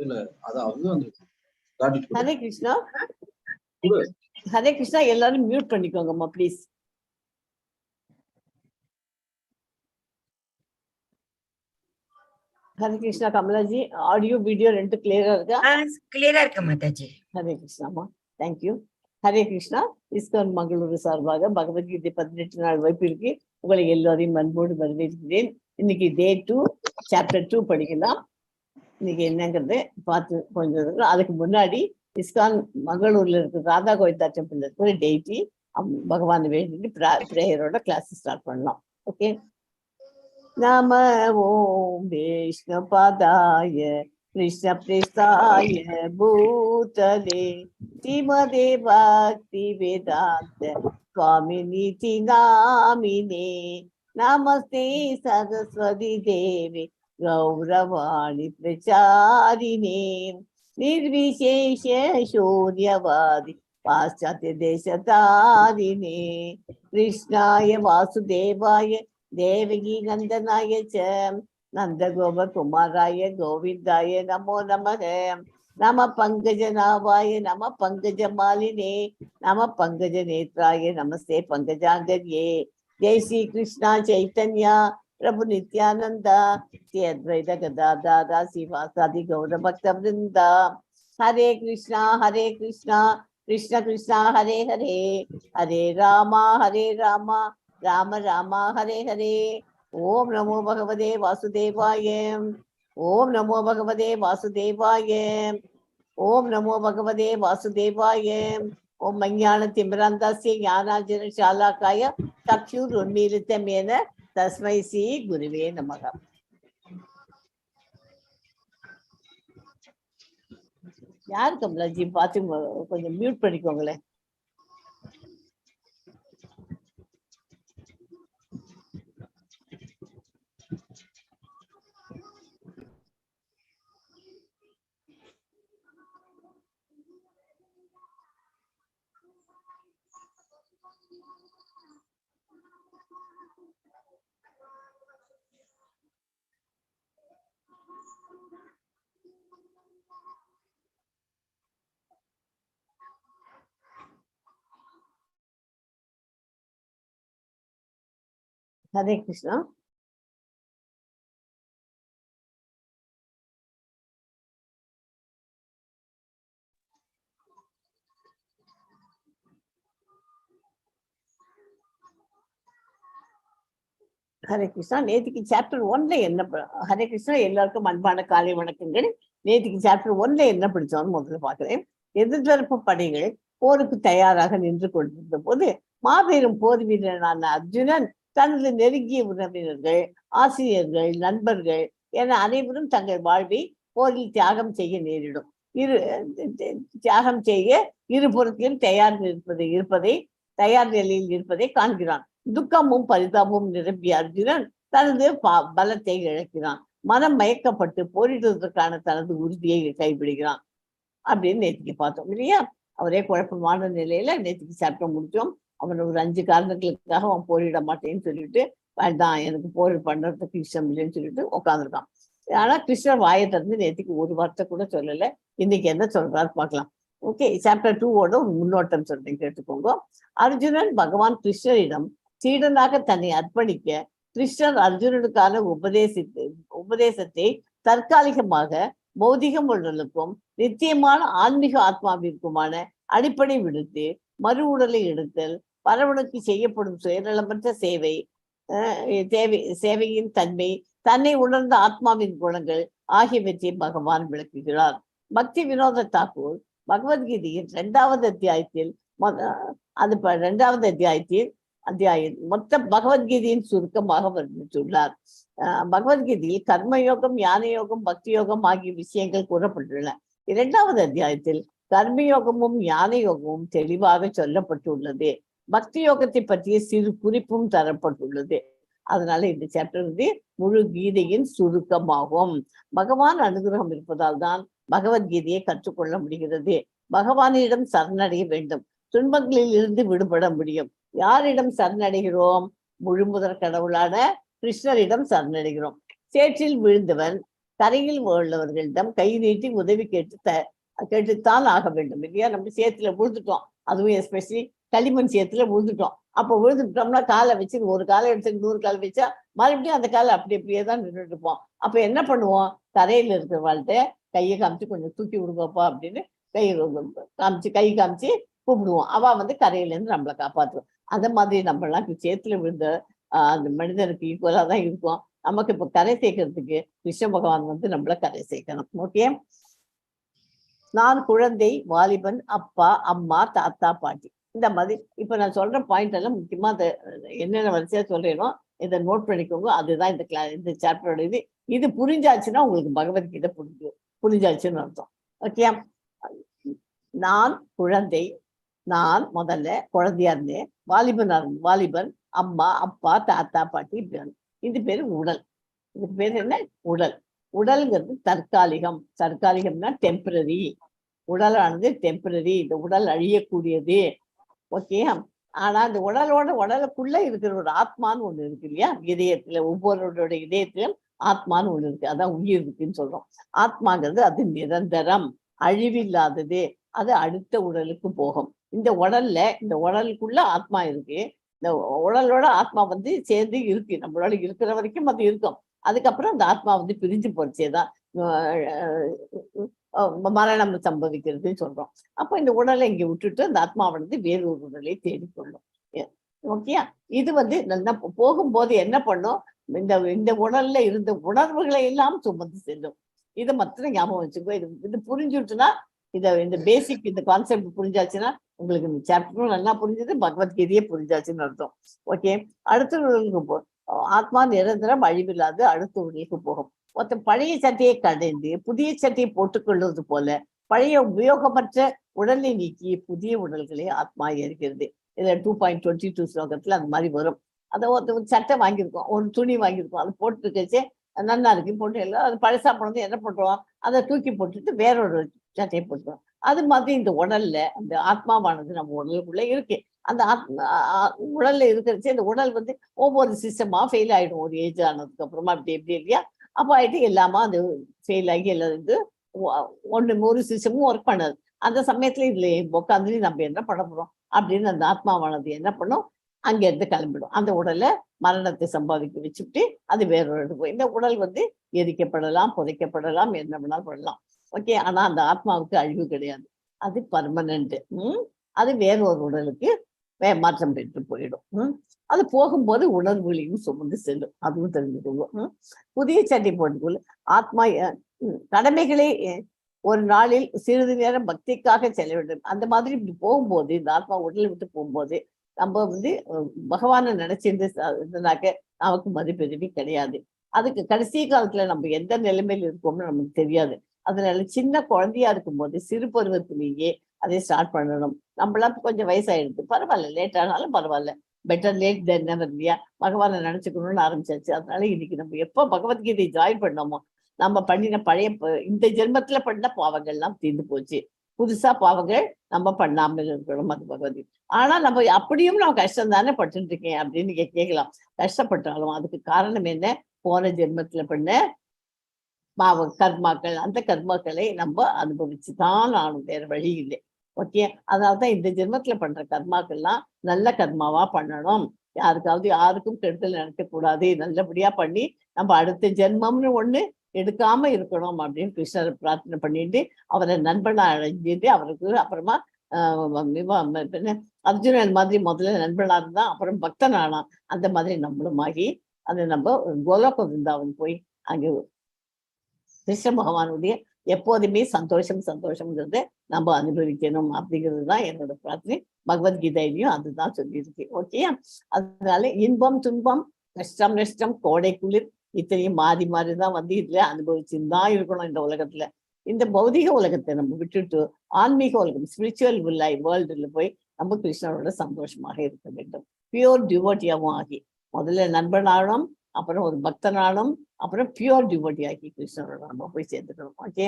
இல்ல அதாவது வந்து ஹரே கிருஷ்ணா. ஹரே கிருஷ்ணா. எல்லாரும் மியூட் பண்ணிக்கோங்கம்மா please. Hare Krishna. Kamalaji audio video ரெண்டு கிளியரா இருக்கா? கிளியரா இருக்கு மாதாஜி. ஹரே கிருஷ்ணாமா, தேங்க்யூ. ஹரே கிருஷ்ணா. இஸ்கான் மங்களூரு சார்பாக பகவத்கீதை 18 நாள் வைப்பிற்கு உங்களை எல்லாரையும் அன்போடு வரவேற்கிறேன். இன்னைக்கு Day 2 Chapter 2 படிக்கலாம். இன்னைக்கு என்னங்கிறது பார்த்து கொஞ்சம். அதுக்கு முன்னாடி இஸ்கான் மங்களூர்ல இருக்கு ராதா கோவிந்தா டெம்பிள் இருக்கிற டெய்டி பகவான் வேண்டிட்டு பிரேயரோட கிளாஸ் ஸ்டார்ட் பண்ணலாம். ஓகே. நம ஓம் விஷ்ணுபாதாய கிருஷ்ண பிரேஷ்டாய பூதலே ஸ்ரீமதே பக்தி வேதாந்த சுவாமிநிதி நாமினே நமஸ்தே சரஸ்வதி தேவி கௌரவாணி பிரச்சாரிணே நிர்விசேஷ சூன்யவாதி பாश्चात्य தேசதாரிணே கிருஷ்ணாய வாசுதேவாய தேவகி நந்தனாய ச நந்தகோப குமாராய கோவிந்தாய நமோ நமக. நம பங்கஜநாபாய நம பங்கஜமாலினே நம பங்கஜ நேத்ராய நமஸ்தே பங்கஜாங்கர்யே. ஜெய் ஸ்ரீ கிருஷ்ணா சைத்தன்யா பிரபு நித்யானந்தா ஸ்ரீ அத்வைத கதாதாரா ஸ்ரீவாசாதி கௌர பக்த விருந்தா. ஹரே கிருஷ்ணா கிருஷ்ண கிருஷ்ணா ஹரே ஹரே ஹரே ராமா ராம ராமா ஹரே ஹரே. ஓம் நமோ பகவதே வாசுதேவாய. ஓம் நமோ பகவதே வாசுதேவாய. ஓம் நமோ பகவதே வாசுதேவாய. ஓம் மஞான திமிராந்தஸ்ய ஞானாஞ்சன ஷாலாக்காய சக்ஷுர் உன்மீலிதமேன தஸ்மை ஸ்ரீ குருவே நமக. யாரு கமலாஜி பார்த்து கொஞ்சம் மியூட் பண்ணிக்கோங்களேன். ஹரே கிருஷ்ணா. ஹரே கிருஷ்ணா. நேற்றுக்கு Chapter 1ல என்ன ஹரே கிருஷ்ணா எல்லாருக்கும் அன்பான காலை வணக்கங்கள். நேற்றுக்கு Chapter 1ல என்ன படிச்சோம்னு முதல்ல பார்க்கிறேன். எதிர்த்தரப்பு படைகள் போருக்கு தயாராக நின்று கொண்டிருந்த போது மாபெரும் போர் வீரனான அர்ஜுனன் தனது நெருங்கிய உறவினர்கள், ஆசிரியர்கள், நண்பர்கள் என அனைவரும் தங்கள் வாழ்வை போரில் தியாகம் செய்ய நேரிடும். தியாகம் செய்ய இருபுறத்திலும் தயார் நிலையில் இருப்பதை காண்கிறான். துக்கமும் பரிதாபமும் நிரம்பிய அர்ஜுனன் தனது பலத்தை இழக்கிறான். மனம் மயக்கப்பட்டு போரிடுவதற்கான தனது உறுதியை கைவிடுகிறான் அப்படின்னு நேற்றுக்கு பார்த்தோம் இல்லையா? அவரே குழப்பமான நிலையில நேற்றுக்கு சாப்டர் முடிச்சோம். அவன் ஒரு 5 காரணங்களுக்காக அவன் போரிட மாட்டேன்னு சொல்லிட்டு வேண்டாம் எனக்கு போர் பண்றதுக்கு இஷ்டம் இல்லைன்னு சொல்லிட்டு உட்காந்துருக்கான். ஆனா கிருஷ்ணர் வாயை திறந்து நேற்றுக்கு ஒரு வார்த்தை கூட சொல்லல. இன்னைக்கு என்ன சொல்றாரு பார்க்கலாம். ஓகே. Chapter 2ஓட ஒரு முன்னோட்டம் சொல்றேன், கேட்டுக்கோங்க. அர்ஜுனன் பகவான் கிருஷ்ணரிடம் சீடனாக தன்னை அர்ப்பணிக்க கிருஷ்ணர் அர்ஜுனனுக்கான உபதேசத்தை தற்காலிகமாக பௌதிக உடலுக்கும் நித்தியமான ஆன்மீக ஆத்மாவிற்குமான அடிப்படை விடுத்து மறு உடலை எடுத்தல், பரவனுக்கு செய்யப்படும் சுயநலமற்ற சேவையின் தன்மை, தன்னை உணர்ந்த ஆத்மாவின் குணங்கள் ஆகியவற்றை பகவான் விளக்குகிறார். பக்தி வினோத தாக்கூர் பகவத்கீதையின் 2வது அத்தியாயத்தில் மொத்த பகவத்கீதையின் சுருக்கமாக வர்ணித்துள்ளார். பகவத்கீதையில் கர்மயோகம், ஞான யோகம், பக்தி யோகம் ஆகிய விஷயங்கள் கூறப்பட்டுள்ளன. 2வது அத்தியாயத்தில் கர்மயோகமும் ஞான யோகமும் தெளிவாக சொல்லப்பட்டுள்ளது. பக்தி யோகத்தை பற்றிய சிறு குறிப்பும் தரப்பட்டுள்ளது. அதனால இந்த சாப்டர் முழு கீதையின் சுருக்கமாகும். பகவான் அனுகிரகம் இருப்பதால் தான் பகவத்கீதையை கற்றுக்கொள்ள முடிகிறது. பகவானிடம் சரணடைய வேண்டும், துன்பங்களில் இருந்து விடுபட முடியும். யாரிடம் சரணடைகிறோம்? முழுமுதற் கடவுளான கிருஷ்ணரிடம் சரணடைகிறோம். சேற்றில் விழுந்தவன் கரையில் உள்ளவர்களிடம் கை நீட்டி உதவி கேட்டுத்தான் ஆக வேண்டும் இல்லையா? நம்ம சேத்துல விழுந்துட்டோம், அதுவும் எஸ்பெஷலி களிமண் சேத்துல விழுந்துட்டோம். அப்போ விழுந்துட்டோம்னா காலை வச்சு ஒரு காலை எடுத்து 100 கால் வச்சா மறுபடியும் அந்த காலை அப்படியே தான் நின்றுட்டு இருப்போம். அப்ப என்ன பண்ணுவோம்? கரையில இருக்கிறவாழ்கிட்ட கையை காமிச்சு கொஞ்சம் தூக்கி விடுங்கப்பா அப்படின்னு கை காமிச்சு கூப்பிடுவோம். அவ கரையில இருந்து நம்மளை காப்பாற்றுவோம். அந்த மாதிரி நம்மலாம் சேத்துல விழுந்த அந்த மனிதனுக்கு ஈக்குவலா தான் இருக்கும். நமக்கு இப்ப கரை சேர்க்கறதுக்கு கிருஷ்ண பகவான் நம்மள கரை சேர்க்கணும். ஓகே, நான் குழந்தை, வாலிபன், அப்பா, அம்மா, தாத்தா, பாட்டி. இந்த மாதிரி இப்ப நான் சொல்ற பாயிண்ட் எல்லாம் முக்கியமா என்னென்ன வரிசையா சொல்றேனோ இதை நோட் பண்ணிக்கோங்க. அதுதான் இந்த சாப்டரோட இது புரிஞ்சாச்சுன்னா உங்களுக்கு பகவத்கீதை புரிஞ்சாச்சுன்னு அர்த்தம். ஓகே, நான் குழந்தை, நான் முதல்ல குழந்தையா இருந்தேன், வாலிபன், அம்மா, அப்பா, தாத்தா, பாட்டி. இது பேரு உடல். இதுக்கு பேரு என்ன? உடல். உடல்ங்கிறது தற்காலிகம்னா டெம்பரரி. உடலானது டெம்பரரி. இந்த உடல் அழியக்கூடியது. ஓகே, ஆனா இந்த உடலுக்குள்ள இருக்கிற ஒரு ஆத்மான்னு ஒண்ணு இருக்கு இல்லையா? இதயத்துல ஒவ்வொருவரோட இதயத்திலும் ஆத்மான்னு ஒண்ணு இருக்கு. அதான் உயிர் இருக்குன்னு சொல்றோம். ஆத்மாங்கிறது அது நிரந்தரம், அழிவில்லாதது. அது அடுத்த உடலுக்கு போகும். இந்த உடலுக்குள்ள ஆத்மா இருக்கு. இந்த உடலோட ஆத்மா சேர்ந்து இருக்கு. நம்மளோட இருக்கிற வரைக்கும் அது இருக்கும். அதுக்கப்புறம் அந்த ஆத்மா பிரிஞ்சு போச்சேதான் மரணம் சம்பவிக்கிறதுன்னு சொல்றோம். அப்ப இந்த உடலை இங்க விட்டுட்டு அந்த ஆத்மா வேறு ஒரு உடலை தேடிக்கொள்ளும். ஓகே, இது நல்லா போகும்போது என்ன பண்ணும்? இந்த உடல்ல இருந்த உணர்வுகளை எல்லாம் சுமந்து செல்லும். இதை மாத்திரம் ஞாபகம் வச்சுக்கோ. இது புரிஞ்சுட்டுன்னா இந்த பேசிக் இந்த கான்செப்ட் புரிஞ்சாச்சுன்னா உங்களுக்கு இந்த சாப்டரும் நல்லா புரிஞ்சது, பகவத்கீதையே புரிஞ்சாச்சுன்னு அர்த்தம். ஓகே, அடுத்த உடலுக்கு போ. ஆத்மா நிரந்தரம், அழிவில்லாது அடுத்த உடலுக்கு போகும். பழைய சட்டையை கடைந்து புதிய சட்டையை போட்டுக்கொள்வது போல பழைய உபயோகமற்ற உடலை நீக்கி புதிய உடல்களை ஆத்மா ஏற்கிறது. இதுல 2.22 ஸ்லோகத்துல அந்த மாதிரி வரும். அதை ஒரு சட்டை வாங்கியிருக்கோம், ஒரு துணி வாங்கியிருக்கோம், அதை போட்டு வச்சு நல்லா இருக்கு போட்டு எல்லாம் அது பழசா போனது என்ன பண்றோம்? அதை தூக்கி போட்டுட்டு வேறொரு சட்டையை போட்டுருவோம். அது மாதிரி இந்த உடல்ல அந்த ஆத்மாவானது நம்ம உடலுக்குள்ள இருக்கு. அந்த உடல்ல இருக்கிறச்சு இந்த உடல் ஒவ்வொரு சிஸ்டமா ஃபெயில் ஆயிடும். ஒரு ஏஜ் ஆனதுக்கு அப்புறமா எப்படி இல்லையா? அப்போ ஆயிட்டு எல்லாமா அது ஃபெயில் ஆகி எல்லாம் ஒரு சிஸ்டமும் ஒர்க் பண்ணாது. அந்த சமயத்துல இதுல உட்காந்து நம்ம என்ன பண்ண போறோம் அப்படின்னு அந்த ஆத்மாவானது என்ன பண்ணும்? அங்க இருந்து கிளம்பிடும். அந்த உடலை மரணத்தை சம்பாதிக்க வச்சுட்டு அது வேறொரு போய் இந்த உடல் எரிக்கப்படலாம், புதைக்கப்படலாம், என்ன வேணாலும் பண்ணலாம். ஓகே, ஆனா அந்த ஆத்மாவுக்கு அழிவு கிடையாது. அது பர்மனன்ட். அது வேறொரு உடலுக்கு மாற்றம் பெற்று போயிடும். அது போகும்போது உணர்வுகளையும் சுமந்து செல்லும். அதுவும் தெரிஞ்சுக்கோங்க. புதிய சட்டை போட்டுக்கொள்ள ஆத்மா கடமைகளை ஒரு நாளில் சிறிது நேரம் பக்திக்காக செல்ல வேண்டும். அந்த மாதிரி இப்படி போகும்போது இந்த ஆத்மா உடலை விட்டு போகும்போது நம்ம பகவானை நினைச்சிருந்தாக்க நமக்கு மதிப்பெருமை கிடையாது. அதுக்கு கடைசி காலத்துல நம்ம எந்த நிலைமையில இருக்கோம்னு நமக்கு தெரியாது. அதனால சின்ன குழந்தையா இருக்கும்போது சிறு பருவத்திலேயே அதை ஸ்டார்ட் பண்ணணும். நம்மளாம் கொஞ்சம் வயசாயிடுது, பரவாயில்ல, லேட் ஆனாலும் பரவாயில்ல, பெட்டர் லேட் தென் நெவர் இல்லையா? பகவானை நினைச்சுக்கணும்னு ஆரம்பிச்சாச்சு. அதனால இன்னைக்கு நம்ம எப்போ பகவத்கீதை ஜாயின் பண்ணோமோ நம்ம பண்ணின பழைய இந்த ஜென்மத்துல பண்ண பாவங்கள்லாம் தீர்ந்து போச்சு. புதுசா பாவங்கள் நம்ம பண்ணாமல் இருக்கணும். அது பகவத்கீதை. ஆனா நம்ம அப்படியும் நான் கஷ்டம் தானே பட்டுட்டு இருக்கேன் அப்படின்னு கேட்கலாம். கஷ்டப்பட்டாலும் அதுக்கு காரணம் என்ன? போன ஜென்மத்துல பண்ண கர்மாக்கள். அந்த கர்மாக்களை நம்ம அனுபவிச்சுதான் ஆகணும், வேற வழி இல்லை. ஓகே, அதனால்தான் இந்த ஜென்மத்துல பண்ற கர்மாக்கள்லாம் நல்ல கர்மாவா பண்ணணும். யாருக்கும் கெடுதல் நினைக்கக்கூடாது. நல்லபடியா பண்ணி நம்ம அடுத்த ஜென்மம்னு ஒண்ணு எடுக்காம இருக்கணும் அப்படின்னு கிருஷ்ணரை பிரார்த்தனை பண்ணிட்டு அவரை நண்பனா அடைஞ்சிட்டு அவருக்கு அப்புறமா அர்ஜுனன் மாதிரி முதல்ல நண்பனா இருந்தா அப்புறம் பக்தன் ஆனான். அந்த மாதிரி நம்மளும் ஆகி அதை நம்ம கோலோக விருந்தாவன் போய் அங்கே கிருஷ்ண பகவானுடைய எப்போதுமே சந்தோஷம்ங்கிறத நம்ம அனுபவிக்கணும் அப்படிங்கிறது தான் என்னோட பிரார்த்தனை. பகவத்கீதையிலையும் அதுதான் சொல்லியிருக்கு. ஓகே, அதனால இன்பம் துன்பம் கஷ்டம் நஷ்டம் கோடை குளிர் இத்தனையும் மாறி மாறிதான் இதுல அனுபவிச்சுதான் இருக்கணும். இந்த உலகத்துல இந்த பௌதிக உலகத்தை நம்ம விட்டுட்டு ஆன்மீக உலகம் ஸ்பிரிச்சுவல் வேர்ல்டுல போய் நம்ம கிருஷ்ணனோட சந்தோஷமாக இருக்க வேண்டும். பியூர் டிவோட்டியாவும் ஆகி முதல்ல நண்பனாலும் அப்புறம் ஒரு பக்தனாலும் அப்புறம் பியூர் டிவோட்டி ஆகி கிருஷ்ணனோட நம்ம போய் சேர்ந்துக்கணும். ஓகே,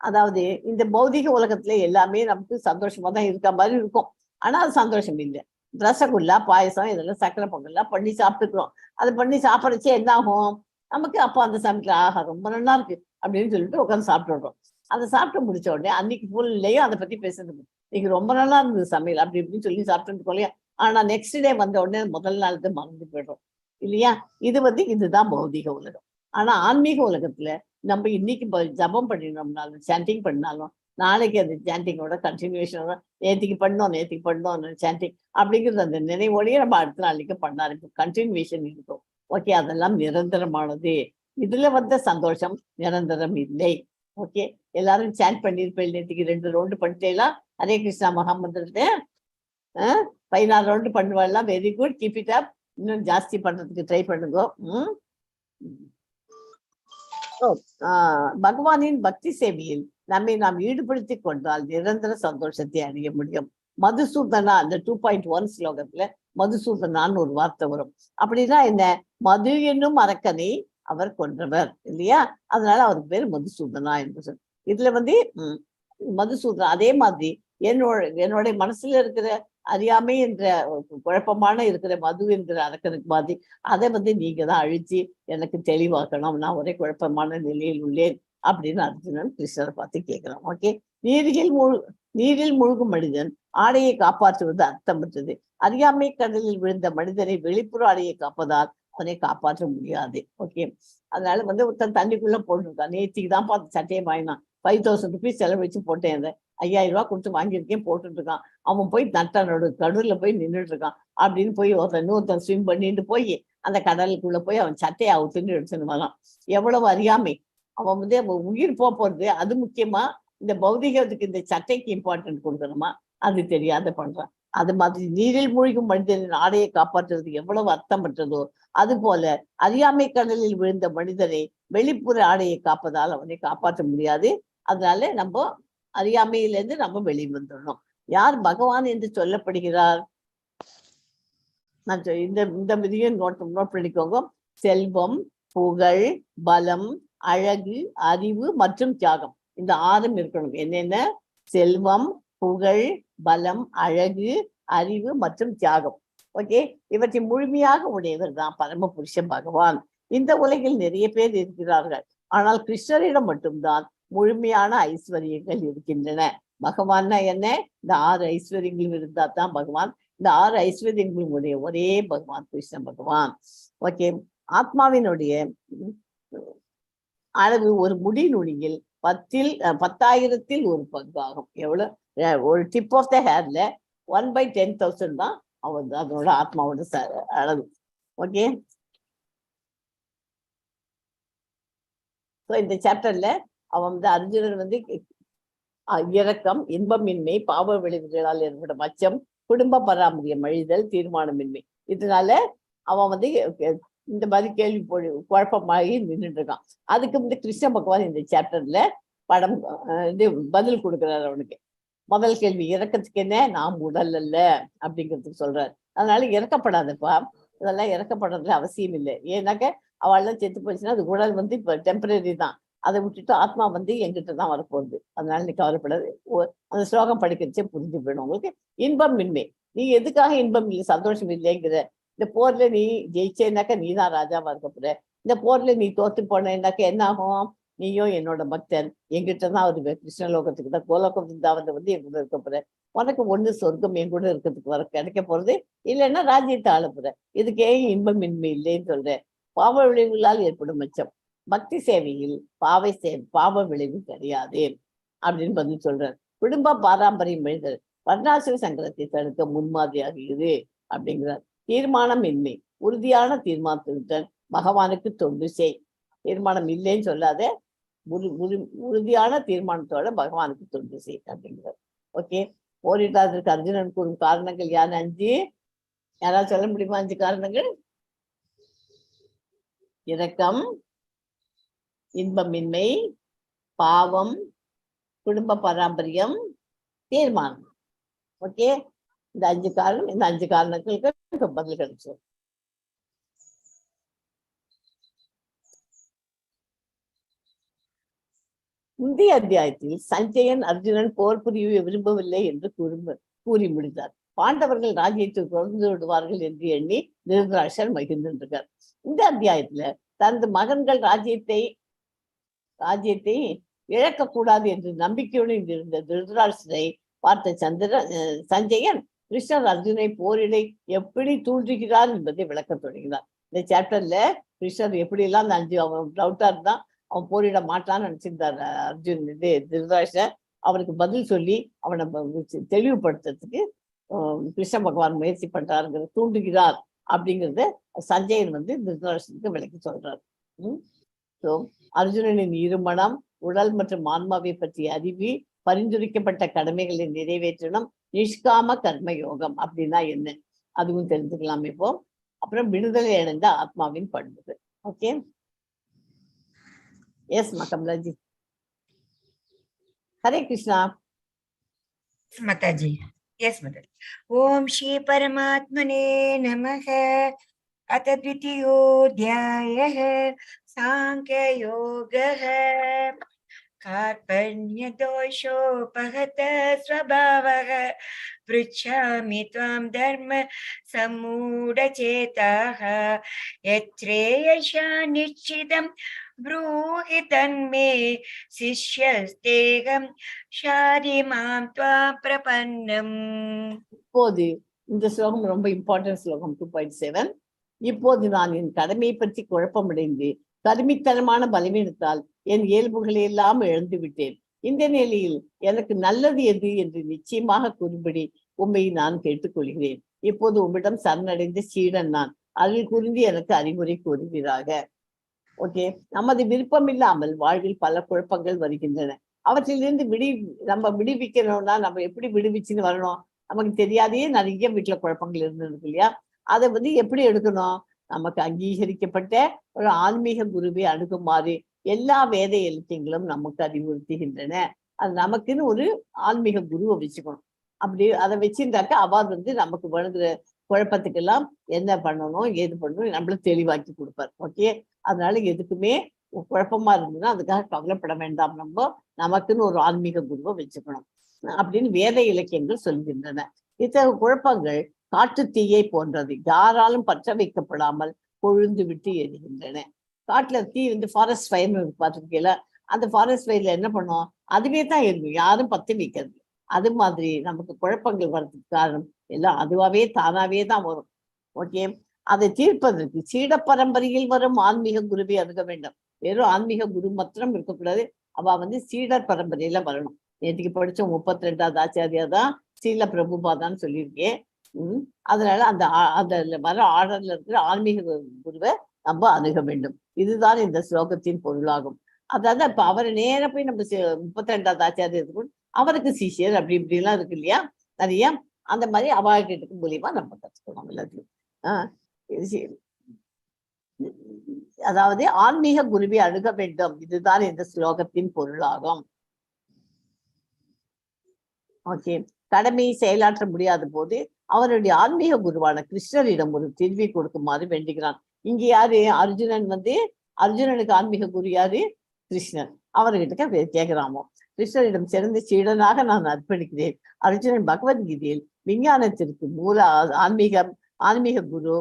அதாவது இந்த பௌதிக உலகத்துல எல்லாமே நமக்கு சந்தோஷமா தான் இருக்க மாதிரி இருக்கும். ஆனா அது சந்தோஷம் இல்லை. ரசகுல்லா பாயசம் இதெல்லாம் சக்கரை பொங்கல்லாம் பண்ணி சாப்பிட்டுக்கிறோம். அது பண்ணி சாப்பிட்றச்சே என்ன ஆகும்? நமக்கு அப்போ அந்த சமயத்துல ஆஹா ரொம்ப நல்லா இருக்கு அப்படின்னு சொல்லிட்டு உட்காந்து சாப்பிட்டுடுறோம். அதை சாப்பிட்டு முடிச்ச உடனே அன்னைக்கு ஃபுல்லையும் அதை பத்தி பேசுறது, இன்னைக்கு ரொம்ப நல்லா இருந்தது சமையல் அப்படி இப்படின்னு சொல்லி சாப்பிட்டு போலையா. ஆனா நெக்ஸ்ட் டே வந்த உடனே முதல் நாளுக்கு மறந்து போயிடுறோம் இல்லையா. இதுதான் பௌதிக உலகம். ஆனா ஆன்மீக உலகத்துல நம்ம இன்னைக்கு ஜபம் பண்ணினோம்னாலும் சாண்டிங் பண்ணாலும் நாளைக்கு அந்த சாண்டிங்கோட கண்டினியூஷனோட நேற்றுக்கு பண்ணோம் சாண்டிங் அப்படிங்கிறது அந்த நினைவோடையே நம்ம அடுத்த நாளைக்கு பண்ண ஆரம்பிக்கும். கண்டினியூஷன் இருக்கும். ஓகே, அதெல்லாம் நிரந்தரமானது. இதுல வந்த சந்தோஷம் நிரந்தரம் இல்லை. ஓகே, எல்லாரும் சாண்ட் பண்ணிருப்பேன். நேற்றுக்கு 2 ரவுண்டு பண்ணிட்டேலா ஹரே கிருஷ்ணா மகாமந்திரத்தை 16 ரவுண்டு பண்ணுவாள்லாம். Very good, keep it up. இன்னும் ஜாஸ்தி பண்றதுக்கு ட்ரை பண்ணுங்க. பகவானின் பக்தி சேவையில் நம்மை நாம் ஈடுபடுத்தி கொண்டால் நிரந்தர சந்தோஷத்தை அடைய முடியும். மதுசூதனா, அந்த 2.1 ஸ்லோகத்துல மதுசூதனான்னு ஒரு வார்த்தை வரும். அப்படின்னா என்ன? மது என்னும் அரக்கனை அவர் கொன்றவர் இல்லையா, அதனால அவருக்கு பேர் மதுசூதனா என்று சொல். இதுல மதுசூதனா அதே மாதிரி என்னுடைய மனசுல இருக்கிற அறியாமை என்ற குழப்பமான இருக்கிற மது என்கிற அரக்கனுக்கு மாதிரி அதை நீங்க தான் அழிச்சு எனக்கு தெளிவாக்கணும், நான் ஒரே குழப்பமான நிலையில் உள்ளேன் அப்படின்னு அர்ஜுனன் கிருஷ்ணரை பார்த்து கேட்கிறான். ஓகே, நீரில் மூழ்கும் மனிதன் ஆடையை காப்பாற்றுவது அர்த்தமற்றது. அறியாமை கடலில் விழுந்த மனிதனை வெளிப்புற ஆடையை காப்பதால் அவனை காப்பாற்ற முடியாது. ஓகே, அதனால ஒருத்தன் தண்ணிக்குள்ள போட்டுருக்கான். நேற்றுக்கு தான் பார்த்து சட்டையை வாங்கினான். 5000 ருபீஸ் செலவழிச்சு போட்டேன். 5000 ரூபாய் கொடுத்து வாங்கியிருக்கேன், போட்டுட்டு இருக்கான். அவன் போய் நட்டனோட கடல்ல போய் நின்றுட்டு இருக்கான். அப்படின்னு போய் இன்னொருத்தன் ஸ்விம் பண்ணிட்டு போய் அந்த கடலுக்குள்ள போய் அவன் சட்டையை அவுத்துன்னு எடுத்துன்னு வரான். எவ்வளவு அறியாமை! அவன் உயிர் போறது அது முக்கியமா, இந்த பௌதிகத்துக்கு இந்த சட்டைக்கு இம்பார்ட்டன்ட் கொடுக்கணுமா, அது தெரியாத பண்றான். அது மாதிரி நீரில் மூழ்கும் மனிதனின் ஆடையை காப்பாற்றுறது எவ்வளவு அர்த்தமற்றதோ அது போல அறியாமை கடலில் விழுந்த மனிதனை வெளிப்புற ஆடையை காப்பதால் அவனை காப்பாற்ற முடியாது. அதனால நம்ம அறியாமையிலிருந்து நம்ம வெளிவந்துடணும். யார் பகவான் என்று சொல்லப்படுகிறார்? நான் இந்த விதியும் நோட் பண்ணிக்கோங்க. செல்வம், புகழ், பலம், அழகு, அறிவு மற்றும் தியாகம், இந்த 6 இருக்கணும். என்னென்ன? செல்வம், புகழ், பலம், அழகு, அறிவு மற்றும் தியாகம். ஓகே, இவற்றை முழுமையாக உடையவர் தான் பரம புருஷன் பகவான். இந்த உலகில் நிறைய பேர் இருக்கிறார்கள், ஆனால் கிருஷ்ணரிடம் மட்டும்தான் முழுமையான ஐஸ்வர்யங்கள் இருக்கின்றன. பகவான்னா என்ன? இந்த 6 ஐஸ்வர்யங்களும் இருந்தா தான் பகவான். இந்த 6 ஐஸ்வர்யங்களும் உடைய ஒரே பகவான் கிருஷ்ண பகவான். ஓகே, ஆத்மாவினுடைய அளவு ஒரு முடி நுனியில் 10,000 ஒரு பங்காகும். எவ்வளவு? ஒரு டிப் ஆஃப் த ஹேர்ல 1/10,000 தான் அதனோட ஆத்மாவோட அளவு. ஓகே, இந்த சாப்டர்ல அவன் அர்ஜுனன் இரக்கம், இன்பமின்மை, பாவ விளைவுகளால் ஏற்படும் அச்சம், குடும்ப பராமரியம், அழிதல், தீர்மானமின்மை, இதனால அவன் இந்த மாதிரி கேள்வி குழப்பமாகி நின்றுட்டு இருக்கான். அதுக்கு கிருஷ்ண பகவான் இந்த சாப்டர்ல பதில் கொடுக்கிறார் அவனுக்கு. முதல் கேள்வி, இறக்கத்துக்கு என்ன? நாம் உடல் அல்ல அப்படிங்கிறதுக்கு சொல்றாரு. அதனால இறக்கப்படாதப்பா, அதெல்லாம் இறக்கப்படுறதுல அவசியம் இல்லை. ஏன்னாக்க அவள்லாம் செத்து போச்சுன்னா அது உடல் இப்ப டெம்பரரி தான். அதை விட்டுட்டு ஆத்மா எங்கிட்ட தான் வரப்போகுது. அதனால நீ கவலைப்படாது. அந்த ஸ்லோகம் படிக்கிறச்சே புரிஞ்சு போயிடும் உங்களுக்கு. இன்பம் மின்மை, நீ எதுக்காக இன்பம் இல்லை சந்தோஷம் இல்லைங்கிற? இந்த போர்ல நீ ஜெயிச்சேன்னாக்க நீ தான் ராஜாவா இருக்க போற. இந்த போர்ல நீ தோத்து போனேன்னாக்க என்ன ஆகும்? நீயும் என்னோட பக்தன், எங்கிட்ட தான் வருவேன். கிருஷ்ணலோகத்துக்கு தான், கோலோகத்துக்கு தான் என் கூட இருக்க போற. உனக்கு ஒண்ணு சொர்க்கம் என் கூட இருக்கிறதுக்கு கிடைக்க போறது, இல்லைன்னா ராஜ்யத்தை ஆள போற. இதுக்கு ஏன் இன்பம் மின்மை இல்லைன்னு சொல்றேன். பாவ விளைவுகளால் ஏற்படும் அச்சம். பக்தி சேவையில் பாவ விளைவு கிடையாது அப்படின்னு பதில் சொல்றார். குடும்ப பாரம்பரியம் எழுதல் வர்ணாசிர சங்கரத்தை தடுக்க முன்மாதிரியாக இரு அப்படிங்கிறார். தீர்மானம் இன்மை, உறுதியான தீர்மானத்துடன் பகவானுக்கு தொண்டு செய். தீர்மானம் இல்லைன்னு சொல்லாத, உறுதியான தீர்மானத்தோட பகவானுக்கு தொண்டு செய் அப்படிங்கிறார். ஓகே, போரிட்டாதற்கு அர்ஜுனன் கூறும் காரணங்கள் யாரு? 5. யாராவது சொல்ல முடியுமா 5 காரணங்கள்? இரக்கம், இன்பமின்மை, பாவம், குடும்ப பாரம்பரியம், தீர்மானம். ஓகே, இந்த 5 காரணம், இந்த 5 காரணங்களுக்கு பதில் கிடைச்சு. முந்தைய அத்தியாயத்தில் சஞ்சயன் அர்ஜுனன் போர் புரிய விரும்பவில்லை என்று கூறி முடித்தார். பாண்டவர்கள் ராஜ்யத்தை தொடர்ந்து விடுவார்கள் என்று எண்ணி திருதராஷ்டிரர் மகிழ்ந்திருக்கார். இந்த அத்தியாயத்துல தனது மகன்கள் ராஜ்யத்தை இழக்கக்கூடாது என்று நம்பிக்கையுடன் இருந்த திருதராஷ்டிரரை பார்த்த சஞ்சயன் கிருஷ்ணர் அர்ஜுனை போரிட எப்படி தூண்டுகிறார் என்பதை விளக்க தொடங்கினார். இந்த சாப்டர்ல கிருஷ்ணர் எப்படி எல்லாம் அந்த 5 அவன் டவுட்டா இருந்தான், அவன் போரிட மாட்டான்னு நினைச்சிருந்தார் அர்ஜுன். திருதராஷ்டிரர் அவனுக்கு பதில் சொல்லி அவனை தெளிவுபடுத்துறதுக்கு கிருஷ்ண பகவான் முயற்சி பண்றாருங்கிற தூண்டுகிறார் அப்படிங்கிறத சஞ்சயன் திருதராஷ்டிரனுக்கு விளக்கி சொல்றார். ஸோ அர்ஜுனனின் இருமனம், உடல் மற்றும் ஆன்மாவை பற்றிய அறிவு, பரிந்துரைக்கப்பட்ட கடமைகளை நிறைவேற்றணும், நிஷ்காம கர்ம யோகம் அப்படின்னா என்ன அதுவும் தெரிஞ்சுக்கலாம் இப்போ. அப்புறம் விடுதலை அடைந்த ஆத்மாவின் பண்புகள். Okay, yes Kamalaji. Hare Krishna. Mataji. Yes माताजी. ओम श्री परमात्मने नमः. अथ द्वितीयोऽध्यायः सांख्ययोगः. कार्पण्यदोषोपहत स्वभावः पृच्छामि त्वां धर्म सम्मूढचेताः यच्छ्रेयसा निश्चितं ब्रूहि तन्मे शिष्यस्तेहं शारि मां त्वां प्रपन्नम्. இப்போது இந்த ஸ்லோகம் ரொம்ப இம்பார்ட்டன்ட் ஸ்லோகம் 2.7. இப்போது நான் என் கடமையை பற்றி குழப்பமடைந்து கருமித்தனமான பலவீனத்தால் என் இயல்புகளை எல்லாம் இழந்து விட்டேன். இந்த நிலையில் எனக்கு நல்லது எது என்று நிச்சயமாக கூறும்படி உண்மை நான் கேட்டுக்கொள்கிறேன். இப்போது உம்மிடம் சரணடைந்த சீடன் நான். அதில் குறிந்து எனக்கு அறிவுரை கூறுவீராக. ஓகே, நமது விருப்பம் இல்லாமல் வாழ்வில் பல குழப்பங்கள் வருகின்றன. அவற்றிலிருந்து நம்ம விடுவிக்கணும்னா நம்ம எப்படி விடுவிச்சுன்னு வரணும்? நமக்கு தெரியாதே நிறைய வீட்டுல குழப்பங்கள் இருந்திருக்கு இல்லையா? அதை எப்படி எடுக்கணும்? நமக்கு அங்கீகரிக்கப்பட்ட ஒரு ஆன்மீக குருவை அணுகுமாறு எல்லா வேத இலக்கியங்களும் நமக்கு அறிவுறுத்துகின்றன. அது நமக்குன்னு ஒரு ஆன்மீக குருவை வச்சுக்கணும். அப்படி அதை வச்சிருந்தாக்க அவர் நமக்கு வருகிற குழப்பத்துக்கெல்லாம் என்ன பண்ணணும், ஏது பண்ணணும் நம்மள தெளிவாக்கி கொடுப்பார். ஓகே, அதனால எதுக்குமே குழப்பமா இருந்ததுன்னா அதுக்காக கவலைப்பட வேண்டாம். நமக்குன்னு ஒரு ஆன்மீக குருவை வச்சுக்கணும் அப்படின்னு வேத இலக்கியங்கள் சொல்கின்றன. இத்தகைய குழப்பங்கள் காட்டு தீயை போன்றது, யாராலும் பற்ற வைக்கப்படாமல் கொழுந்து விட்டு எரிகின்றன. காட்டுல தீ ஃபாரஸ்ட் ஃபயர்னு பார்த்துருக்கீங்களா? அந்த ஃபாரஸ்ட் ஃபயர்ல என்ன பண்ணும்? அதுவே தான் எரியும், யாரும் பத்தி வைக்கிறது. அது மாதிரி நமக்கு குழப்பங்கள் வர்றதுக்கு காரணம் எல்லாம் அதுவாவே தானாவே தான் வரும். ஓகே, அதை தீர்ப்பதற்கு சீட பரம்பரையில் வரும் ஆன்மீக குருவை அணுக வேண்டும். வெறும் ஆன்மீக குரு மாத்திரம் இருக்கக்கூடாது, அவ சீடர் பரம்பரையில வரணும். நேற்றுக்கு படிச்ச 32வது ஆச்சாரியா தான் சீல பிரபுபாதான்னு சொல்லியிருக்கேன். அதனால அந்த வர ஆர்டர்ல இருக்கிற ஆன்மீக குருவை நம்ம அணுக வேண்டும். இதுதான் இந்த ஸ்லோகத்தின் பொருளாகும். அதாவது இப்ப அவரை நேர போய் நம்ம 32வது ஆச்சாரியத்துக்கு அவருக்கு சிஷியர் அப்படி இப்படி எல்லாம் இருக்கு இல்லையா நிறைய. அந்த மாதிரி அவாகிட்டு மூலியமா நம்ம கற்றுக்கணும் எல்லாத்தையும். அதாவது ஆன்மீக குருவை அணுக வேண்டும், இதுதான் இந்த ஸ்லோகத்தின் பொருளாகும். ஓகே, கடமையை செயலாற்ற முடியாத போது அவருடைய ஆன்மீக குருவான கிருஷ்ணரிடம் ஒரு தீர்வை கொடுக்குமாறு வேண்டுகிறான். இங்க யாரு? அர்ஜுனன் அர்ஜுனனுக்கு ஆன்மீக குரு யாரு? கிருஷ்ணன். அவர்கிட்ட கேட்கிறாமோ, கிருஷ்ணரிடம் சிறந்த சீடனாக நான் அர்ப்பணிக்கிறேன். அர்ஜுனன் பகவத்கீதையில் விஞ்ஞானத்திற்கு மூல ஆன்மீக குரு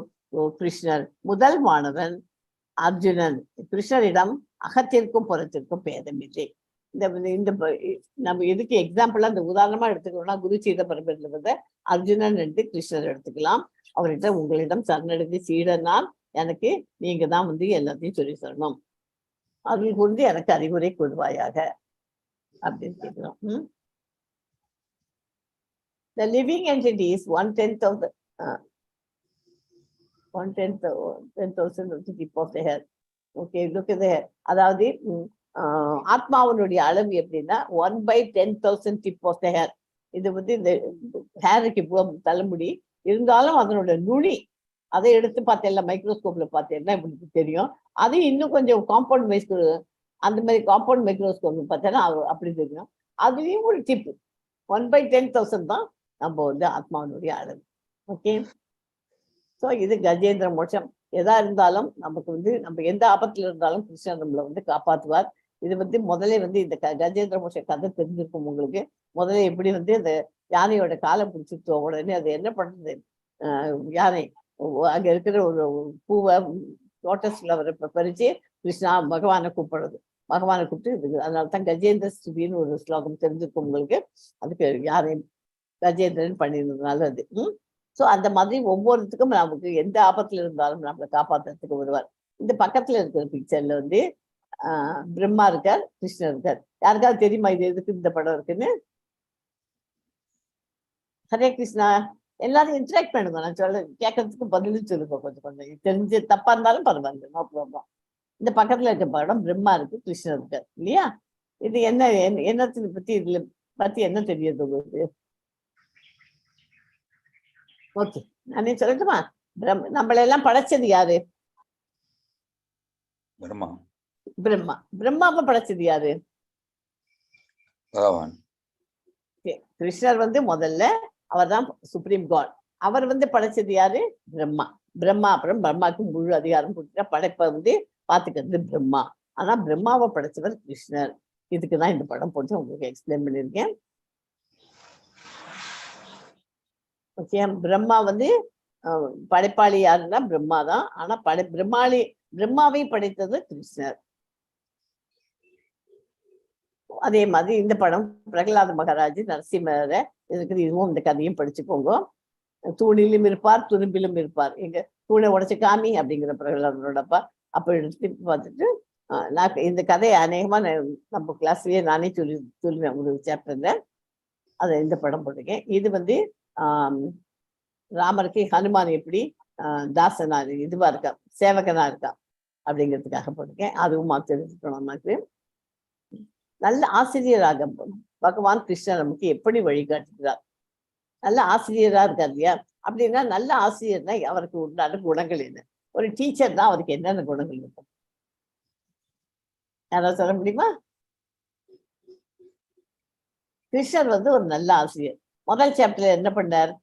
கிருஷ்ணர். முதல் மாணவன் அர்ஜுனன். கிருஷ்ணரிடம் அகத்திற்கும் புறத்திற்கும் பேதமில்லை. இந்த நம்ம எதுக்கு எக்ஸாம்பிளா இந்த உதாரணமா எடுத்துக்கணும்னா குரு சீட பரம்பரையில அர்ஜுனன் என்று கிருஷ்ணர் எடுத்துக்கலாம். அவர்கிட்ட உங்களிடம் சரணடைந்து சீடனால் எனக்கு நீங்க தான் எல்லாத்தையும் சொல்லி சொல்லணும், அவர்கள் குறித்து எனக்கு அறிவுரை கூறுவாயாக அப்படின்னு கேட்கிறோம். The living entity is 1/10 of the 1/10,000 of the tip of the hair. Okay, look at the hair. அதாவது ஆத்மாவனுடைய அளவு எப்படின்னா 1/10,000 டிப் ஆஃப் த ஹேர். இது இந்த ஹேருக்கு தலைமுடி இருந்தாலும் அதனோட நுனி அதை எடுத்து பார்த்தேன், மைக்ரோஸ்கோப்ல பார்த்தேன்னா இப்படி தெரியும். அது இன்னும் கொஞ்சம் காம்பவுண்ட் அந்த மாதிரி காம்பவுண்ட் மைக்ரோஸ்கோப்ல பார்த்தேன்னா அப்படி தெரியும். அதுலயும் ஒரு டிப் 1/10,000 தான் நம்ம ஆத்மாவனுடைய அளவு. ஓகே, ஸோ இது கஜேந்திர மோட்சம். எதா இருந்தாலும் நமக்கு நம்ம எந்த ஆபத்துல இருந்தாலும் கிருஷ்ணன் நம்மளை காப்பாற்றுவார். இது முதல்ல இந்த கஜேந்திர மோட்ச கதை தெரிஞ்சிருக்கும் உங்களுக்கு. முதல்ல எப்படி அந்த யானையோட காலை பிடிச்சிட்டு உடனே அது என்ன பண்றது, யானை அங்க இருக்கிற ஒரு பூவை லோட்டஸ் ஃப்ளவரை பறிச்சு கிருஷ்ணா பகவானை கூப்பிடுறது. பகவானை கூப்பிட்டு இது அதனாலதான் கஜேந்திர ஸ்துதின்னு ஒரு ஸ்லோகம் தெரிஞ்சிருக்கும் உங்களுக்கு. அதுக்கு யாரையும் கஜேந்திரன் பண்ணியிருந்ததுனால அது. ஸோ அந்த மாதிரி ஒவ்வொருத்துக்கும் நமக்கு எந்த ஆபத்துல இருந்தாலும் நம்மளை காப்பாற்றுறதுக்கு வருவார். இந்த பக்கத்துல இருக்கிற பிக்சர்ல வந்து பிரம்மா இருக்கார், கிருஷ்ணர் இருக்கார். யாருக்காவது தெரியுமா இது எதுக்கு இந்த படம் இருக்குன்னு? ஹரே கிருஷ்ணா. எல்லாரும் இன்டராக்ட் பண்ணுங்க. நான் சொல்ல கேட்கறதுக்கு பதிலும் சொல்லுங்க. கொஞ்சம் கொஞ்சம் தெரிஞ்சு தப்பா இருந்தாலும் பரவாயில்ல, நோ ப்ராப்ளம். இந்த பக்கத்துல இருக்க படம் பிரம்மா இருக்கு, கிருஷ்ணர் இருக்கார் இல்லையா? இது என்னத்தை பத்தி இதுல பத்தி என்ன தெரியுது உங்களுக்கு? ஓகே, நானே சொல்லட்டுமா? நம்மளெல்லாம் படைச்சது யாரு? பிரம்மா. பிரம்மா. பிரம்மாவை படைச்சது யாரு? பகவான். கிருஷ்ணர் வந்து முதல்ல அவர் தான் சுப்ரீம் காட். அவர் வந்து படைச்சது யாரு? பிரம்மா. பிரம்மா அப்புறம் பிரம்மாவுக்கு முழு அதிகாரம் கொடுத்துட்டா படைப்பை வந்து பாத்துக்கிறது பிரம்மா. ஆனா பிரம்மாவை படைச்சவர் கிருஷ்ணர். இதுக்குதான் இந்த படம் போட்டு உங்களுக்கு எக்ஸ்பிளைன் பண்ணிருக்கேன். ஓகே, பிரம்மா வந்து படைப்பாளி யாருன்னா பிரம்மா தான். ஆனா பிரம்மாவை படைத்தது கிருஷ்ணர். அதே மாதிரி இந்த படம் பிரகலாத மகாராஜ் நரசிம்மரை இருக்குது. இதுவும் இந்த கதையும் படிச்சுக்கோங்க. தூணிலும் இருப்பார், துரும்பிலும் இருப்பார். எங்க தூணை உடைச்சு காமி அப்படிங்கிற பிரகலாதனோடப்பா. அப்ப எடுத்து பார்த்துட்டு நான் இந்த கதையை அநேகமா நம்ம கிளாஸ்லயே நானே சொல்லுவேன் ஒரு சாப்டர்ல. அதை இந்த படம் போட்டிருக்கேன். இது வந்து ராமருக்கு ஹனுமான் எப்படி தாசனா இதுவா இருக்கா, சேவகனா இருக்கா அப்படிங்கிறதுக்காக போட்டிருக்கேன். அதுவும் தெரிஞ்சுக்கணும். நமக்கு நல்ல ஆசிரியராக பகவான் கிருஷ்ணர் நமக்கு எப்படி வழிகாட்டுகிறார். நல்ல ஆசிரியரா இருக்கார் இல்லையா? அப்படின்னா நல்ல ஆசிரியர்னா அவருக்கு உண்டான குணங்கள் என்ன? ஒரு டீச்சர் தான் அவருக்கு என்னென்ன குணங்கள் இருக்கும்? யாராவது சொல்ல முடியுமா? கிருஷ்ணர் வந்து ஒரு நல்ல ஆசிரியர். முதல் சாப்டர்ல என்ன பண்ணார்?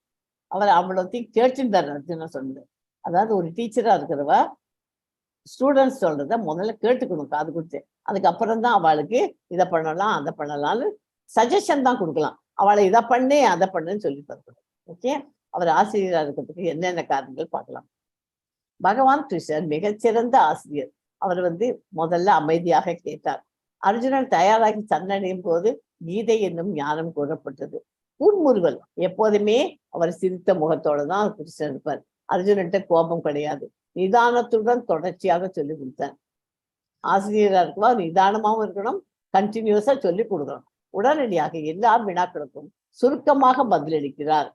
அவர் அவ்வளோத்தையும் கேட்டுட்டார். அர்ஜுனா சொன்னது. அதாவது ஒரு டீச்சரா இருக்கிறவா ஸ்டூடெண்ட்ஸ் சொல்றத முதல்ல கேட்டுக்கணும் காது கொடுத்து. அதுக்கப்புறம் தான் அவளுக்கு இதை பண்ணலாம் அதை பண்ணலாம்னு சஜஷன் தான் கொடுக்கலாம். அவளை இதை பண்ணு அதை பண்ணுன்னு சொல்லி தரணும். ஓகே, அவர் ஆசிரியராக இருக்கிறதுக்கு என்னென்ன காரணங்கள் பார்க்கலாம். பகவான் கிருஷ்ணர் மிகச்சிறந்த ஆசிரியர். அவர் வந்து முதல்ல அமைதியாக கேட்டார். அர்ஜுனன் தயாராகி சரணடையும் போது கீதை என்னும் ஞானம் கூறப்பட்டது. புன்முறுவல் எப்போதுமே அவர் சிரித்த முகத்தோட தான் கிருஷ்ணர் இருப்பார். அர்ஜுனன்ட்ட கோபம் கிடையாது. நிதானத்துடன் தொடர்ச்சியாக சொல்லி கொடுத்தார். ஆசிரியரா இருக்கலாம், நிதானமாகவும் இருக்கணும், கண்டினியூஸா சொல்லி கொடுக்கணும். உடனடியாக எல்லா வினாக்களுக்கும் சுருக்கமாக பதிலளிக்கிறார்.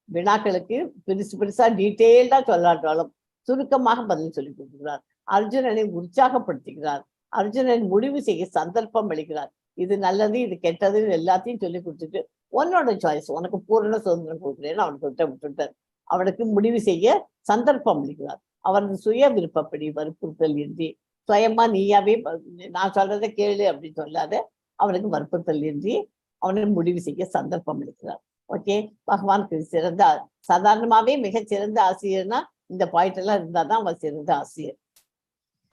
வினாக்களுக்கு பெருசா டீட்டெயில்டா சொல்லாட்டாலும் சுருக்கமாக பதில் சொல்லி கொடுக்கிறார். அர்ஜுனனை உற்சாகப்படுத்துகிறார். அர்ஜுனன் முடிவு செய்ய சந்தர்ப்பம் அளிக்கிறார். இது நல்லது, இது கெட்டதுன்னு எல்லாத்தையும் சொல்லி கொடுத்துட்டு உன்னோட சாய்ஸ், உனக்கு பூரண சுதந்திரம் கொடுக்குறேன்னு அவனுக்கு விட்டுட்டார். அவனுக்கு முடிவு செய்ய சந்தர்ப்பம் அளிக்கிறார். அவரது சுய விருப்பப்படி வற்புறுத்தல் இன்றி சுயமா நீயாவே நான் சொல்றதை கேளு அப்படின்னு சொல்லாத அவனுக்கு வற்புறுத்தல் இன்றி அவனுக்கு முடிவு செய்ய சந்தர்ப்பம் அளிக்கிறார். ஓகே, பகவானுக்கு சிறந்த சாதாரணமாவே மிகச்சிறந்த ஆசிரியர்னா இந்த பாயிண்ட் எல்லாம் இருந்தாதான் அவன் சிறந்த ஆசிரியர்.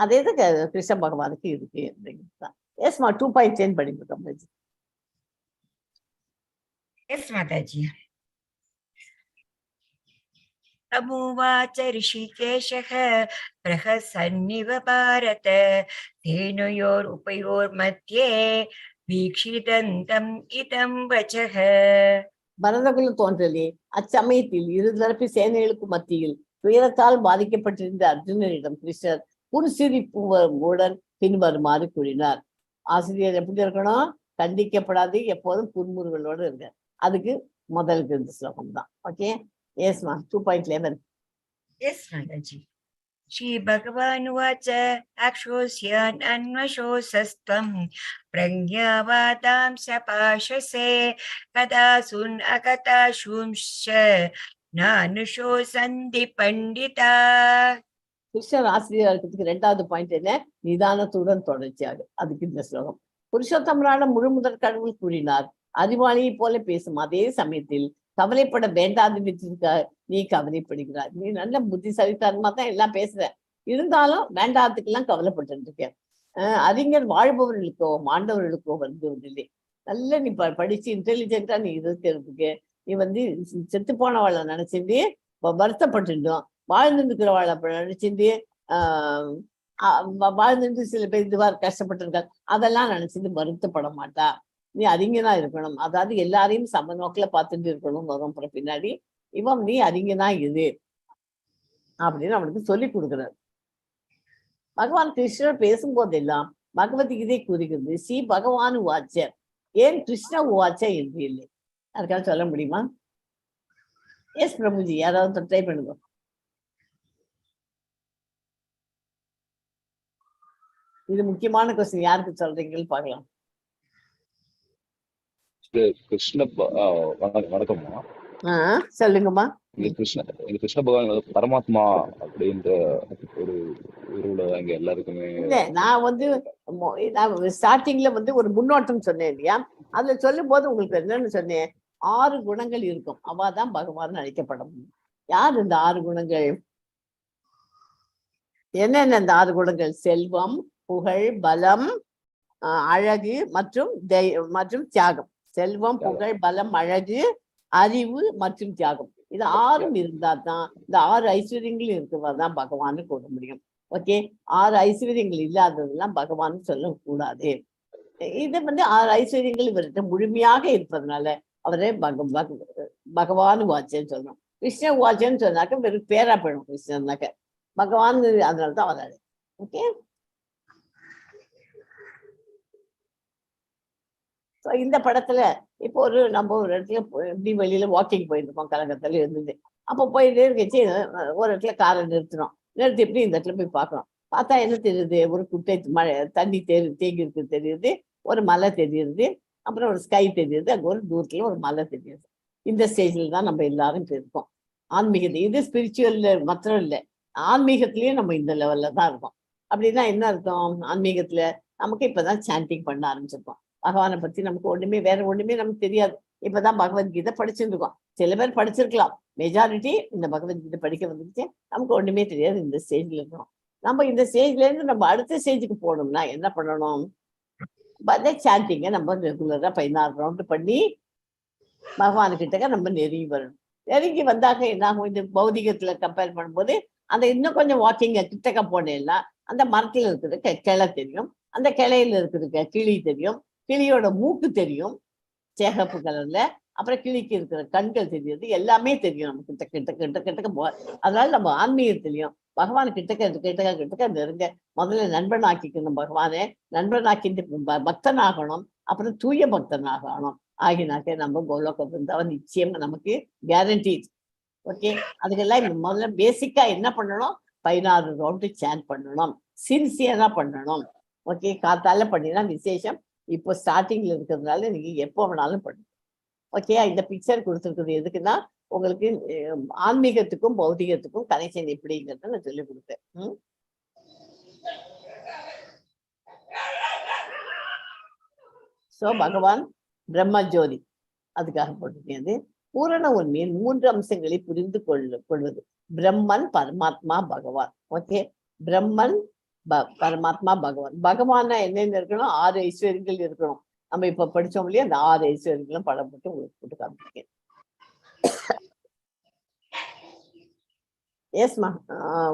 அதே தான் கிருஷ்ண பகவானுக்கு இருக்கு அப்படிங்கிறது தான். எஸ்மா 2.10 படிக்கிறோம். எஸ் மாதாஜி. तमुवाच ऋषिकेशः प्रहसन्निव भारत धेनुयोरुपयोर्मध्ये வீக்ஷிதந்தம் இதம் வச்சஹ. பரதகுல தோன்றலே அச்சமயத்தில் இருதரப்பு சேனைகளுக்கு மத்தியில் துயரத்தால் பாதிக்கப்பட்டிருந்த அர்ஜுனனிடம் கிருஷ்ணர் புன்சிரிப்புடன் பின்வருமாறு கூறினார். ஆசிரியர் எப்படி இருக்கணும்? கண்டிக்கப்படாது, எப்போதும் புன்முறுவலோடு இருக்க. அதுக்கு முதல் இந்த ஸ்லோகம் தான். ஓகே, எஸ் மா 2.11. எஸ் மாதாஜி. ஸ்ரீ பகவானுவாச்ச அக்ஷோஸ்யான் அன்வசோசஸ்த்வம் பிரக்ஞாவாதாம் சபாஷசே கதாசுன் அகதாசும்ஷ நானுஷோசந்தி பண்டிதா. கிருஷ்ணர் ஆசிரியர் இருக்கிறதுக்கு ரெண்டாவது பாயிண்ட் என்ன? நிதானத்துடன் தொடர்ச்சியாக. அதுக்கு இந்த ஸ்லோகம். புருஷோத்தமரான முழு முதற் கடவுள் கூறினார், அறிவாளியை போல பேசும் அதே சமயத்தில் கவலைப்பட வேண்டாது வித்திருக்க நீ கவலைப்படுகிறாய். நீ நல்ல புத்திசாலித்தனமா தான் எல்லாம் பேசுற, இருந்தாலும் வேண்டாத்துக்கெல்லாம் கவலைப்பட்டு இருக்கேன். அறிஞர் வாழ்பவர்களுக்கோ மாண்டவர்களுக்கோ வருவதில்லை. நல்ல நீ படிச்சு இன்டெலிஜென்டா நீ இருக்கிறதுக்கு நீ வந்து செத்து போனவாளை நினைச்சிட்டு வருத்தப்பட்டுட்டோம், வாழ்ந்து இருக்கிறவாளை நினைச்சிட்டு வாழ்ந்துட்டு சில பேர் இதுவா கஷ்டப்பட்டிருக்காங்க, அதெல்லாம் நினைச்சிட்டு வருத்தப்பட மாட்டா. நீ அறிஞனா இருக்கணும், அதாவது எல்லாரையும் சம நோக்கில பார்த்துட்டு இருக்கணும் வரும். அப்புறம் பின்னாடி இவன் நீ அறிஞனா இது அப்படின்னு அவனுக்கு சொல்லி கொடுக்குறாரு. பகவான் கிருஷ்ணர் பேசும்போதெல்லாம் பகவத்கீதை கூறுகிறது ஸ்ரீ பகவான் உவாச்ச. ஏன் கிருஷ்ண உவாச்ச என்று இல்லை? அதுக்காக சொல்ல முடியுமா? எஸ் பிரபுஜி, யாராவது ட்ரை பண்ணுங்க. இது முக்கியமான கொஸ்டின், யாருக்கு சொல்றீங்கன்னு பார்க்கலாம். கிருஷ்ண வணக்கம்மா. சொல்லுங்கம்மா. கிருஷ்ண பகவான் பரமாத்மா அப்படின்ற ஒரு உருவ இங்க எல்லாருக்குமே இல்ல, நான் ஸ்டார்டிங்ல ஒரு முன்னோட்டம் சொன்னேன் இல்லையா? அதுல சொல்லும் போது உங்களுக்கு என்னன்னு சொன்னேன், 6 குணங்கள் இருக்கும், அவாதான் பகவான் அழைக்கப்படும். யார் இந்த 6 குணங்கள்? என்னென்ன இந்த 6 குணங்கள்? செல்வம், புகழ், பலம், அழகு மற்றும் தியாகம். செல்வம், புகழ், பலம், அழகு, அறிவு மற்றும் தியாகம். இது 6ம் இருந்தா தான், இந்த 6 ஐஸ்வர்யங்களும் இருக்கிறதான் பகவான்னு கூற முடியும். ஓகே, 6 ஐஸ்வர்யங்கள் இல்லாததெல்லாம் பகவான் சொல்லக்கூடாது. இது 6 ஐஸ்வர்யங்கள் இவர்கிட்ட முழுமையாக இருப்பதனால அவரே பகவான் வாச்சேன்னு சொல்லணும். கிருஷ்ண வாச்சேன்னு சொன்னாக்க வெறும் பேரா போயிடும் கிருஷ்ணன்னாக்க. பகவான் அதனாலதான் வராது. ஓகே, இந்த படத்துல இப்போ நம்ம ஒரு இடத்துல இப்படி வெளியில வாக்கிங் போயிருக்கோம், கலகத்துல இருந்தது. அப்போ போயிட்டு இருக்கச்சு ஒரு இடத்துல காரை நிறுத்தினோம். நிறுத்தி எப்படி இந்த இடத்துல போய் பார்க்கணும். பார்த்தா என்ன தெரியுது? ஒரு குட்டை தண்ணி தேங்கி இருக்கு தெரியுது, ஒரு மலை தெரியுது, அப்புறம் ஒரு ஸ்கை தெரியுது, அங்கே ஒரு தூரத்துல ஒரு மலை தெரியுது. இந்த ஸ்டேஜ்ல தான் நம்ம எல்லாரும் இருக்கோம். ஆன்மீகத்தை, இது ஸ்பிரிச்சுவல் மாத்திரம் இல்லை, ஆன்மீகத்திலயும் நம்ம இந்த லெவல்ல தான் இருக்கோம். அப்படின்னா என்ன அர்த்தம்? ஆன்மீகத்துல நமக்கு இப்பதான் சாண்டிங் பண்ண ஆரம்பிச்சிருக்கோம். பகவானை பத்தி நமக்கு வேற ஒண்ணுமே நமக்கு தெரியாது. இப்பதான் பகவத்கீதை படிச்சிருக்கோம். சில பேர் படிச்சிருக்கலாம், மெஜாரிட்டி இந்த பகவத்கீதை படிக்க வந்துருச்சு, நமக்கு ஒண்ணுமே தெரியாது. இந்த ஸ்டேஜ்ல இருக்கோம். நம்ம இந்த ஸ்டேஜ்ல இருந்து நம்ம அடுத்த ஸ்டேஜுக்கு போகணும்னா என்ன பண்ணணும்? சாண்டிங்க நம்ம ரெகுலரா 16 ரவுண்டு பண்ணி பகவானுக்கிட்ட நம்ம நெருங்கி வரணும். நெருங்கி வந்தாக்க என்னாகும்? இந்த பௌதிகத்துல கம்பேர் பண்ணும்போது அந்த இன்னும் கொஞ்சம் வாக்கிங்க கிட்டக்க போனேன்னா அந்த மரத்துல இருக்குது கிளை தெரியும், அந்த கிளையில இருக்குது கிளி தெரியும், கிளியோட மூக்கு தெரியும் சேகப்பு கலர்ல, அப்புறம் கிளிக்கு இருக்கிற கண்கள் தெரியுது, எல்லாமே தெரியும் நம்ம கிட்டக்க போ. அதனால நம்ம ஆன்மீகத்திலையும் பகவான் கிட்டக்க நெருங்க முதல்ல நண்பனாக்கிக்கணும். பகவானே நண்பனாக்கி பக்தனாகணும், அப்புறம் தூய பக்தனாகணும். ஆகினாக்க நம்ம கோலோக பிருந்தாவன் நிச்சயம் நமக்கு கேரண்டி. ஓகே, அதுக்கெல்லாம் முதல்ல பேசிக்கா என்ன பண்ணணும்? 16 ரவுண்டு சேன் பண்ணணும், சின்சியரா பண்ணணும். ஓகே, காத்தால பண்ணினா விசேஷம். இப்போ ஸ்டார்டிங்ல இருக்கிறதுனால நீங்க எப்போ வேணாலும் பண்ணுங்க. ஓகே, இந்த பிக்சர் கொடுத்துருக்குது எதுக்குன்னா உங்களுக்கு ஆன்மீகத்துக்கும் பௌதிகத்துக்கும் கனெக்ஷன் எப்படிங்கிறத நான் சொல்லி கொடுத்தேன். சோ பகவான் பிரம்ம ஜோதி, அதுக்காக போட்டிருக்கேன். பூரண உண்மையின் 3 அம்சங்களை புரிந்து கொள்வது. பிரம்மன், பரமாத்மா, பகவான். ஓகே, பிரம்மன், பரமாத்மா, பகவான். பகவானா என்னென்ன இருக்கணும்? 6 ஐஸ்வர்யங்கள் இருக்கணும். நம்ம இப்ப படிச்சோம் இல்லையா, அந்த 6 ஐஸ்வர்யங்களும் படம் போட்டு உங்களுக்கு போட்டு காமிச்சிருக்கேன். எஸ்மா,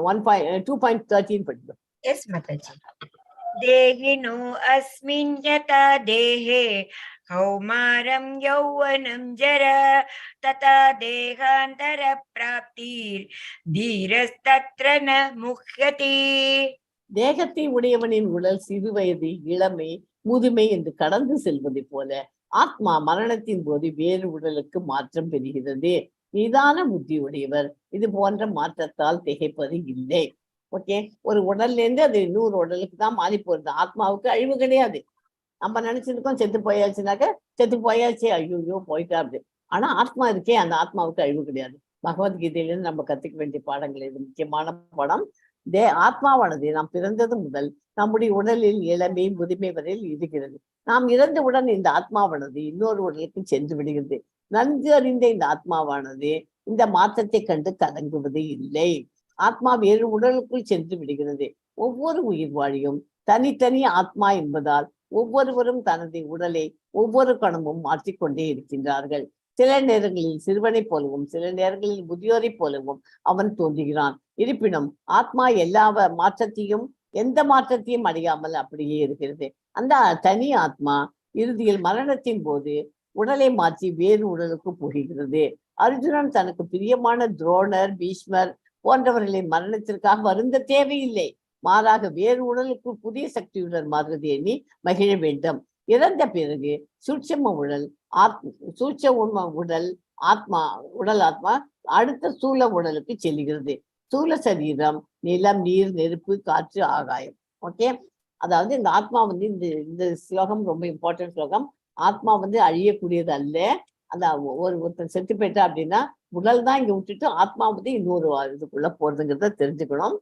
2.13 படிக்கும். எஸ் மாதாஜி. தேகினோ அஸ்மின் யதா தேஹே கௌமாரம் யௌவனம் ஜர ததா தேகாந்தர பிராப்திர் தீரஸ்தத்ர ந முஹ்யதி. தேகத்தை உடையவனின் உடல் சிறு வயது, இளமை, முதுமை என்று கடந்து செல்வதை போல ஆத்மா மரணத்தின் போது வேறு உடலுக்கு மாற்றம் பெறுகிறது. நிதான புத்தி உடையவர் இது போன்ற மாற்றத்தால் திகைப்பது இல்லை. ஓகே, ஒரு உடல்ல இருந்து அது இன்னொரு உடலுக்கு தான் மாறி போறது. ஆத்மாவுக்கு அழிவு கிடையாது. நம்ம நினைச்சிருக்கோம் செத்து போயாச்சுனாக்க செத்து போயாச்சு, ஐயோ போயிட்டா அப்படி. ஆனா ஆத்மா இருக்கே, அந்த ஆத்மாவுக்கு அழிவு கிடையாது. பகவத்கீதையிலிருந்து நம்ம கத்துக்க வேண்டிய பாடங்கள் இது முக்கியமான பாடம். ஆத்மாவானது நாம் பிறந்தது முதல் நம்முடைய உடலில் இளமை முதுமை வரையில் இருக்கிறது. நாம் இறந்தவுடன் இந்த ஆத்மாவானது இன்னொரு உடலுக்கு சென்று விடுகிறது. நன்கு அறிந்த இந்த ஆத்மாவானது இந்த மாற்றத்தை கண்டு கலங்குவது இல்லை. ஆத்மா வேறு உடலுக்குள் சென்று விடுகிறது. ஒவ்வொரு உயிர் வாழியும் தனித்தனி ஆத்மா என்பதால் ஒவ்வொருவரும் தனது உடலை ஒவ்வொரு கணமும் மாற்றிக்கொண்டே இருக்கின்றார்கள். சில நேரங்களில் சிறுவனை போலவும் சில நேரங்களில் முதியோரை போலவும் அவன் தோன்றுகிறான். இருப்பினும் ஆத்மா எல்லா மாற்றத்தையும் எந்த மாற்றத்தையும் அடையாமல் அப்படியே இருக்கிறது. அந்த தனி ஆத்மா இறுதியில் மரணத்தின் போது உடலை மாற்றி வேறு உடலுக்கு போகிறது. அர்ஜுனன் தனக்கு பிரியமான துரோணர், பீஷ்மர் போன்றவர்களின் மரணத்திற்காக வருந்த தேவையில்லை. மாறாக வேறு உடலுக்கு புதிய சக்தியுடன் மாறுவது எண்ணி மகிழ வேண்டும். இறந்த பிறகு சூட்சம உடல் ஆத்மா அடுத்த ஸ்தூல உடலுக்கு செல்கிறது. ஸ்தூல சரீரம் நிலம், நீர், நெருப்பு, காற்று, ஆகாயம். ஓகே, அதாவது இந்த ஆத்மா வந்து இந்த ஸ்லோகம் ரொம்ப இம்பார்ட்டன்ட் ஸ்லோகம். ஆத்மா வந்து அழியக்கூடியது அல்ல. அந்த ஒருத்தன் செத்து போயிட்டா அப்படின்னா உடல் தான் இங்க விட்டுட்டு ஆத்மா வந்து இன்னொரு இதுக்குள்ள போறதுங்கிறத தெரிஞ்சுக்கணும்.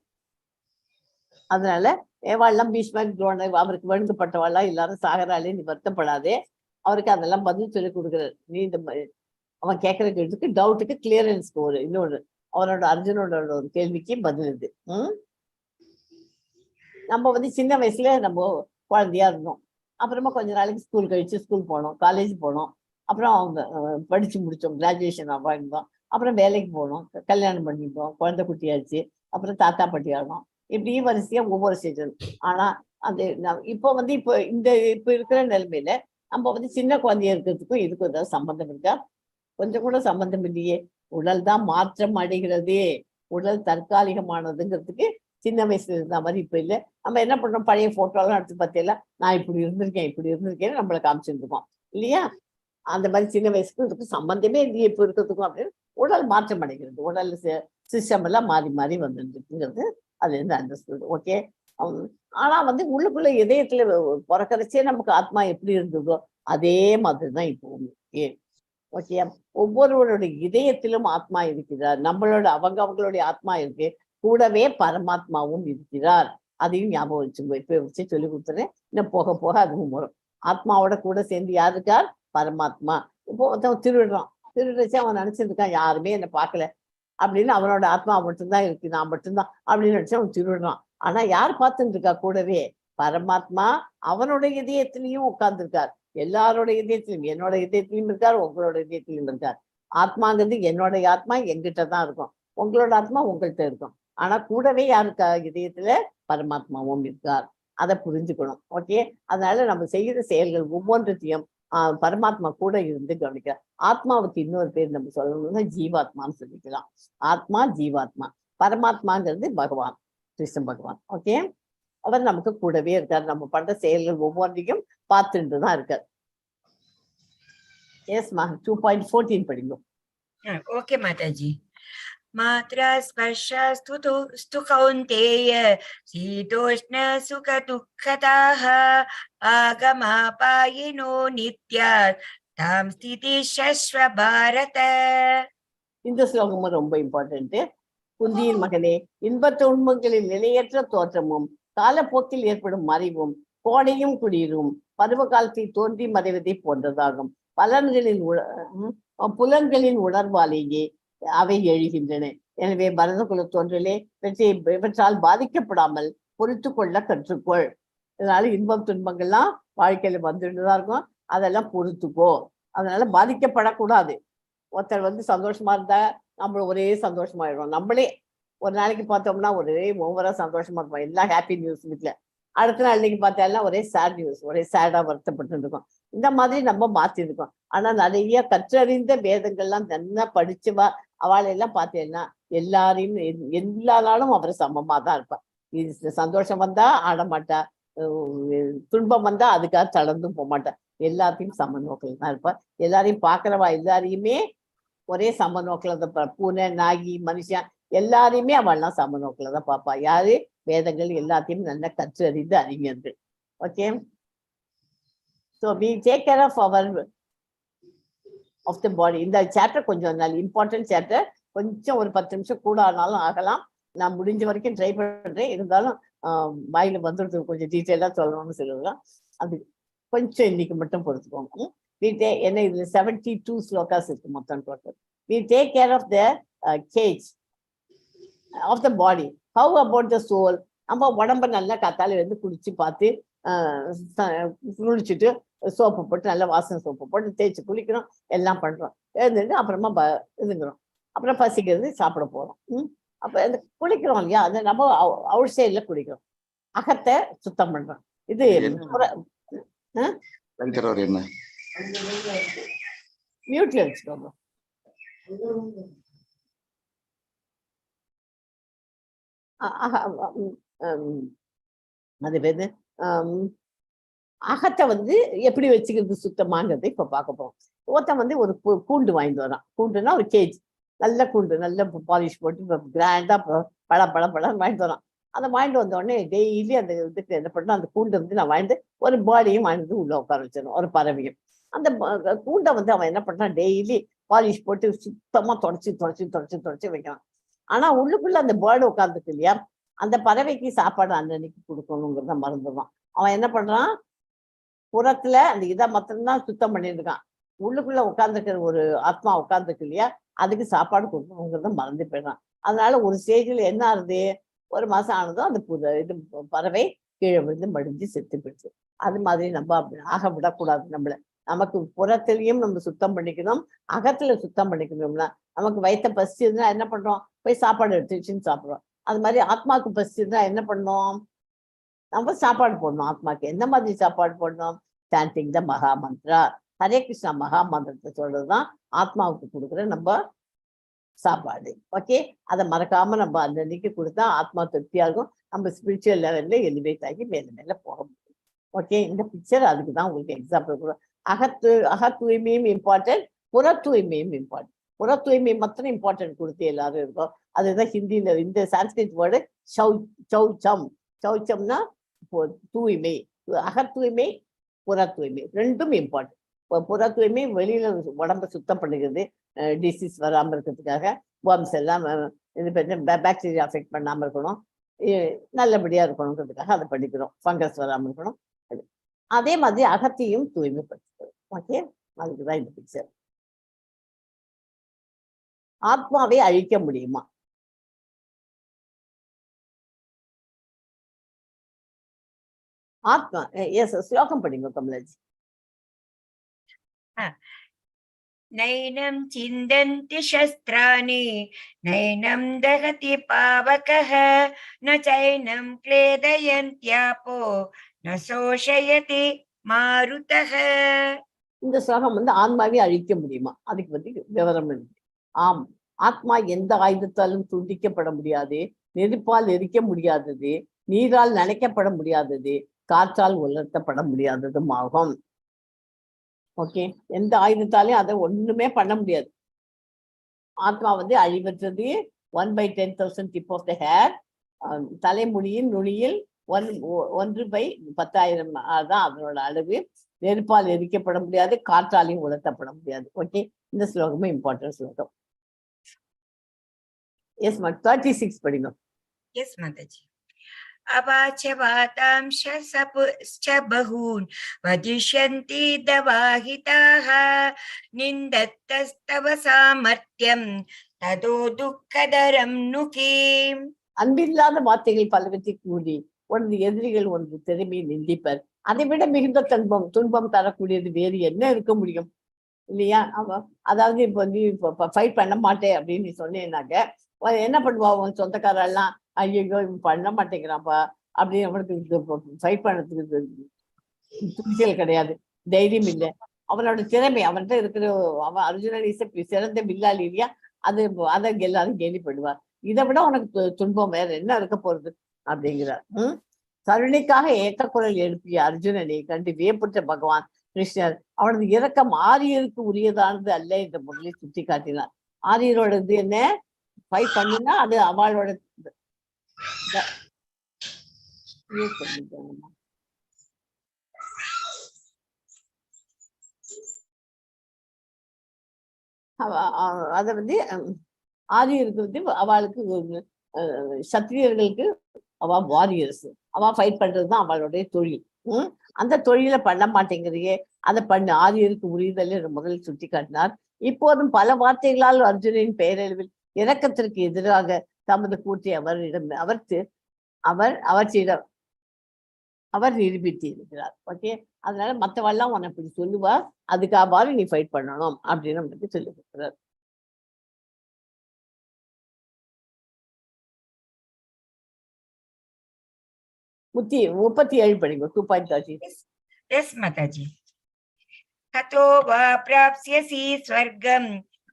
அதனால ஏவாள்லாம் பீஷ்மர், துரோணர் அவருக்கு வேண்டுப்பட்டவாள்லாம் எல்லாரும் சாகராலே நீ வருத்தப்படாதே, அவருக்கு அதெல்லாம் பதில் சொல்லி கொடுக்குறாரு. நீ இந்த அவன் கேட்கற கேள்விக்கு டவுட்டுக்கு கிளியரன்ஸ்க்கு ஒரு இன்னொரு அவனோட அர்ஜுனோட ஒரு கேள்விக்கு பதில் இது. நம்ம வந்து சின்ன வயசுல நம்ம குழந்தையா இருந்தோம். அப்புறமா கொஞ்ச நாளைக்கு ஸ்கூல் கழிச்சு ஸ்கூல் போனோம், காலேஜ் போனோம், அப்புறம் அவங்க படிச்சு முடிச்சோம், கிராஜுவேஷன் ஆகிருந்தோம், அப்புறம் வேலைக்கு போனோம், கல்யாணம் பண்ணிட்டோம், குழந்தை குட்டியாச்சு, அப்புறம் தாத்தா பாட்டி ஆனோம். இப்படி வரிசையா ஒவ்வொரு ஸ்டேஜும். ஆனா அது இப்போ வந்து இப்போ இருக்கிற நிலைமையில நம்ம வந்து சின்ன குழந்தையா இருக்கிறதுக்கும் இதுக்கும் ஏதாவது சம்பந்தம் இருக்கா? கொஞ்சம் கூட சம்பந்தம் இல்லையே. உடல் தான் மாற்றம் அடைகிறது. உடல் தற்காலிகமானதுங்கிறதுக்கு சின்ன வயசுல இருந்த மாதிரி இப்ப இல்லை. நம்ம என்ன பண்றோம், பழைய போட்டோலாம் எடுத்து பார்த்தீங்களா, நான் இப்படி இருந்திருக்கேன்னு நம்மளை காமிச்சுட்டு இருக்கோம் இல்லையா? அந்த மாதிரி சின்ன வயசுக்கும் இதுக்கும் சம்பந்தமே இல்லையே இப்போ இருக்கிறதுக்கும் அப்படின்னு உடல் மாற்றம் அடைகிறது. உடல் சிஸ்டம் எல்லாம் மாறி மாறி வந்துருக்குங்கிறது அது இருந்து அண்டர்ஸ்டுட். ஓகே, ஆனா வந்து உள்ளுக்குள்ள இதயத்துல பிறக்கறச்சே நமக்கு ஆத்மா எப்படி இருந்ததோ அதே மாதிரிதான் இப்போ. ஓகே, ஒவ்வொருவருடைய இதயத்திலும் ஆத்மா இருக்கிறார். அவங்களுடைய ஆத்மா இருக்கு, கூடவே பரமாத்மாவும் இருக்கிறார். அதையும் ஞாபகம் வச்சுக்கோ. இப்ப வச்சு சொல்லி கொடுத்துறேன், இன்னும் போக போக அதுவும் வரும். ஆத்மாவோட கூட சேர்ந்து யார் இருக்கார்? பரமாத்மா. இப்போ ஒருத்தன் திருடுறச்சு அவன் நினைச்சிருக்கான் யாருமே என்னை பார்க்கல அப்படின்னு, அவனோட ஆத்மா மட்டும்தான் இருக்கு, நான் மட்டும்தான் அப்படின்னு நினைச்சு அவன் திருடுறான். ஆனா யார் பார்த்துட்டு இருக்கா? கூடவே பரமாத்மா அவனுடைய இதயத்திலையும் உட்கார்ந்துருக்கார். எல்லாரோட இதயத்திலும், என்னோட இதயத்திலும் இருக்கார், உங்களோட இதயத்திலும் இருக்கார். ஆத்மாங்கிறது என்னோடைய ஆத்மா எங்கிட்ட தான் இருக்கும், உங்களோட ஆத்மா உங்கள்கிட்ட இருக்கும். ஆனா கூடவே யாருக்கா? இதயத்துல பரமாத்மாவும் இருக்கார். அதை புரிஞ்சுக்கணும். ஓகே, அதனால நம்ம செய்கிற செயல்கள் ஒவ்வொன்றத்தையும் பரமாத்மா கூட இருந்து கவனிக்கிறார். ஆத்மாவுக்கு இன்னொரு பேர் நம்ம சொல்லணும்னா ஜீவாத்மான்னு சொல்லிக்கலாம். ஆத்மா ஜீவாத்மா, பரமாத்மாங்கிறது பகவான், கிருஷ்ண பகவான். ஓகே, அவர் நமக்கு கூடவே இருக்கார். நம்ம பண்ற செயல்கள் ஒவ்வொன்றையும் பார்த்துட்டு தான் இருக்கார். எஸ்மா 2.14 படிங்க. ஓகே மாதாஜி. மாத்ரா ஸ்பர்ஷஸ்து கௌந்தேய சீதோஷ்ண சுக துக்கதாஹ ஆகமாபாயினோ நித்யாத் தாம் ஸ்திதி ஷஸ்வ பாரத. இந்த ஸ்லோகமும் ரொம்ப இம்பார்ட்டன்ட். குந்தியின் மகனே, இன்ப துன்பங்களின் நிலையற்ற தோற்றமும் காலப்போக்கில் ஏற்படும் மறைவும் கோடையும் குளிரும் பருவ காலத்தில் தோன்றி மறைவதை போன்றதாகும். புலன்களின் உணர்வாலேயே அவை எழுகின்றன. எனவே பரத குல தோன்றலே இவற்றால் பாதிக்கப்படாமல் பொறுத்து கொள்ள கற்றுக்கொள். இதனால இன்பம் துன்பங்கள்லாம் வாழ்க்கையில வந்துட்டுதான் இருக்கும், அதெல்லாம் பொறுத்துக்கோ. அதனால பாதிக்கப்படக்கூடாது. ஒருத்தர் வந்து சந்தோஷமா இருந்தா நம்மள ஒரே சந்தோஷமாயிடும். நம்மளே ஒரு நாளைக்கு பார்த்தோம்னா ஒரே ஓவரா சந்தோஷமா இருப்போம், எல்லாம் ஹாப்பி நியூஸ் வீட்டுல. அடுத்த நாள் இன்னைக்கு பார்த்தாலும் ஒரே சேட் நியூஸ், ஒரே சேடா வருத்தப்பட்டு இருக்கோம். இந்த மாதிரி நம்ம மாத்திருக்கோம். ஆனா நிறைய கற்றறிந்த வேதங்கள்லாம் நல்லா படிச்சுவா அவளையெல்லாம் பார்த்தேன்னா எல்லாரையும் எல்லா நாளும் அவர் சமமா தான் இருப்பார். இது சந்தோஷம் வந்தா ஆடமாட்டா, துன்பம் வந்தா அதுக்காக தளர்ந்தும் போக மாட்டா, எல்லாத்தையும் சம நோக்கில் தான் இருப்பார். எல்லாரையும் பார்க்கிறவா எல்லாரையுமே ஒரே சம நோக்கில தான், பூனை நாகி மனுஷன் எல்லாரையுமே அவள்லாம் சம நோக்கில தான் பார்ப்பா. யாரு? வேதங்கள் எல்லாத்தையும் நல்லா கற்று அறிந்து அறிஞர்கள். Okay, so we take care of the body. இந்த சாப்டர் கொஞ்சம் நல்ல இம்பார்ட்டன்ட் சாப்டர். கொஞ்சம் ஒரு 10 நிமிஷம் கூட ஆனாலும் ஆகலாம். நான் முடிஞ்ச வரைக்கும் ட்ரை பண்றேன். இருந்தாலும் வாயில வந்துடுறது கொஞ்சம் டீட்டெயிலா சொல்லணும்னு சொல்லுவேன். அது கொஞ்சம் இன்னைக்கு மட்டும் பொறுத்துக்கோங்க. என்ன இதுல 72 ஸ்லோகாஸ் இருக்கு மொத்தம் total. We take care of the cage of the body. How about the soul? நம்ம உடம்ப நல்லா காத்தால இருந்து குடிச்சு பார்த்து குளிச்சுட்டு சோப்பு போட்டு நல்ல வாசனை சோப்பு போட்டு தேய்ச்சி குளிக்கிறோம், எல்லாம் பண்றோம். எழுந்துட்டு அப்புறமா இதுங்கிறோம். அப்புறம் பசிக்கிறது, சாப்பிட போறோம். அப்ப இந்த குளிக்கிறோம் இல்லையா, அது நம்ம அவுட் சைட்ல குளிக்கிறோம், அகத்தை சுத்தம் பண்றோம். இது மியூட்ல வச்சுக்கோங்க. அது பேரு அகத்தை வந்து எப்படி வச்சுக்கிறது சுத்தமாங்கிறது இப்ப பார்க்க போறோம். ஒருத்தன் ஒரு கூண்டு வாங்கிட்டு வரான். கூண்டுனா ஒரு கேஜ், நல்ல கூண்டு, நல்ல பாலிஷ் போட்டு கிராண்டா பழ வாங்கிட்டு வரான். அதை வாங்கிட்டு வந்த உடனே டெய்லி அந்த இதுக்கு என்ன பண்ணா, அந்த கூண்டை நான் வாங்கிட்டு ஒரு பாடியும் வாங்கிட்டு உள்ள உட்கார வச்சிடணும், ஒரு பறவையும். அந்த கூண்டை அவன் என்ன பண்றான், டெய்லி பாலிஷ் போட்டு சுத்தமா தொடச்சி வைக்கிறான். ஆனா உள்ளுக்குள்ள அந்த பேர்டு உட்காந்துருக்கு இல்லையா, அந்த பறவைக்கு சாப்பாடு அன்னைக்கு கொடுக்கணுங்கிறத மறந்துடுவான். அவன் என்ன பண்றான், புறத்துல அந்த இதை மாத்திரம்தான் சுத்தம் பண்ணிட்டு இருக்கான். உள்ளுக்குள்ள உட்காந்துருக்கிற ஒரு ஆத்மா உட்காந்துருக்கு இல்லையா, அதுக்கு சாப்பாடு கொடுக்கணுங்கிறத மறந்து போயிடுறான். அதனால ஒரு ஸ்டேஜில் என்ன ஆகுது, ஒரு மாசம் ஆனதும் அந்த இது பறவை கீழே விழுந்து மடிஞ்சு செத்து போயிடுச்சு. அது மாதிரி நம்ம ஆக விடக்கூடாது. நமக்கு புறத்திலையும் நம்ம சுத்தம் பண்ணிக்கணும், அகத்துல சுத்தம் பண்ணிக்கணும்னா நமக்கு வயிற்ற பசிச்சுன்னா என்ன பண்றோம், போய் சாப்பாடு எடுத்து வச்சுன்னு சாப்பிட்றோம். அது மாதிரி ஆத்மாவுக்கு பசிச்சுன்னா என்ன பண்ணோம், நம்ம சாப்பாடு போடணும். ஆத்மாக்கு என்ன மாதிரி சாப்பாடு போடணும், சாண்டிங் த மகா மந்த்ரா, ஹரே கிருஷ்ணா மகா மந்திரத்தை சொல்றதுதான் ஆத்மாவுக்கு கொடுக்குற நம்ம சாப்பாடு. ஓகே, அதை மறக்காம நம்ம அன்னைக்கு கொடுத்தா ஆத்மா திருப்தியா இருக்கும். நம்ம ஸ்பிரிச்சுவல் லெவல்ல எலிவேட் ஆகி மேல போக முடியும். ஓகே, இந்த பிக்சர் அதுக்கு தான் உங்களுக்கு எக்ஸாம்பிள் கொடுக்கும். அக தூய்மையும் இம்பார்ட்டன்ட், புற தூய்மையும் இம்பார்ட்டன்ட். புற தூய்மை மாத்திரம் இம்பார்ட்டன்ட் கொடுத்து எல்லாரும் இருக்கும். அதுதான் ஹிந்தியில இந்த சான்ஸ்கிரிட் வேர்டு சௌச்சம்னா தூய்மை. அக தூய்மை, புற தூய்மை ரெண்டும் இம்பார்ட்டன்ட். புற தூய்மை வெளியில உடம்ப சுத்தம் பண்ணுகிறது, டிசீஸ் வராமல் இருக்கிறதுக்காக, வார்ம்ஸ் எல்லாம் பாக்டீரியா அஃபெக்ட் பண்ணாமல் இருக்கணும், நல்லபடியா இருக்கணுங்கிறதுக்காக அதை படிக்கிறோம், ஃபங்கஸ் வராமல் இருக்கணும். அதே மாதிரி அகத்தையும் தூய்மைப்படுத்துகிறோம். ஓகே, அதுக்குதான் இந்த பிக்சர். ஆத்மாவை அழிக்க முடியுமா? ஆத்மா எஸ், ஸ்லோகம் படிங்க கமலாஜி. நைனம் சிந்தந்தி சஸ்திராணி நைனம் தகதி பாவகஹ ந சைனம் க்லேதயந்த்யாபோ ந சோஷயதி மாருதஹ. இந்த ஸ்லோகம் ஆன்மாவை அழிக்க முடியுமா, அதுக்கு பத்தி விவரம் இருக்கு. ஆம், ஆத்மா எந்த ஆயுதத்தாலும் துண்டிக்கப்பட முடியாது, நெருப்பால் எரிக்க முடியாதது, நீரால் நனைக்கப்பட முடியாதது, காற்றால் உலர்த்தப்பட முடியாததும் ஆகும். ஓகே, எந்த ஆயுதத்தாலையும் அதை ஒண்ணுமே பண்ண முடியாது. ஆத்மா அழிவற்றது. 1/10,000 டிப் ஆஃப் த ஹேர், தலைமுடியின் நுனியில் 1/10,000 தான் அதனோட அளவு. நெருப்பால் எரிக்கப்பட முடியாது, காற்றாலையும் உலர்த்தப்பட முடியாது. ஓகே, இந்த ஸ்லோகமும் இம்பார்ட்டன்ட் ஸ்லோகம். எஸ் மா, 36 படிங்க. எஸ் மாதாஜி. அவாச்சவாதாம்ச சபுஸ்ச பஹூன் வதிஷ்யந்தி தவாஹிதாஹ நிந்தத்தஸ்தவ சாமர்த்தியம் ததோ துக்கதரம் நுகீம். அன்பில்லாத வார்த்தைகள் பலவற்றை கூடி ஒன்று எதிரிகள் ஒன்று திறமையை நிந்திப்பர். அதை விட மிகுந்த துன்பம் தரக்கூடியது வேறு என்ன இருக்க முடியும் இல்லையா? அதாவது இப்போ நீ இப்போ ஃபைட் பண்ண மாட்டேன் அப்படின்னு நீ சொன்னேன்னாக்க என்ன பண்ணுவா, உன் சொந்தக்காரெல்லாம் ஐயோ பண்ண மாட்டேங்கிறான்ப்பா அப்படின்னு அவனுக்கு ஃபைட் பண்ணுறதுக்கு துணிச்சல் கிடையாது, தைரியம் இல்லை. அவனோட திறமை, அவன்கிட்ட இருக்கிற அவன் அர்ஜுனன் சிறந்த வில்லாளி இல்லையா, அதை எல்லாரும் கேள்விப்படுவார். இதை விட உனக்கு துன்பம் வேற என்ன இருக்க போறது அப்படிங்கிறார். கருணைக்காக ஏக்க குரல் எழுப்பிய அர்ஜுனனை கண்டு வியப்புற்ற பகவான் கிருஷ்ணர் அவனது இரக்கம் ஆரியருக்கு உரியதானது அல்ல என்ற முறையை சுட்டி காட்டினார். ஆரியரோடது என்ன, ஃபைட் பண்ணுனா அது அவளோட அதை ஆரியருக்கு அவளுக்கு சத்திரியர்களுக்கு அவ வாரியர்ஸ், அவ ஃபைட் பண்றதுதான் அவளுடைய தொழில். அந்த தொழிலை பண்ண மாட்டேங்கிறியே, அதை பண்ணு, ஆரியருக்கு உரியதல் முதலில் சுட்டி காட்டினார். இப்போதும் பல வார்த்தைகளால் அர்ஜுனின் பெயரளவில் இரக்கத்திற்கு எதிராக தமது கூட்டி அவரிடம் அவற்றிடம் அவர் நிரூபித்து இருக்கிறார். ஓகே, அதனால மற்றவெல்லாம் உன்னை இப்படி சொல்லுவா, அதுக்காக நீ ஃபைட் பண்ணணும் அப்படின்னு நமக்கு சொல்லி கொடுக்குறார். முத்தி 37 படிங்க. 2.30. Yes, Mataji. Tato va prapsyasi swargam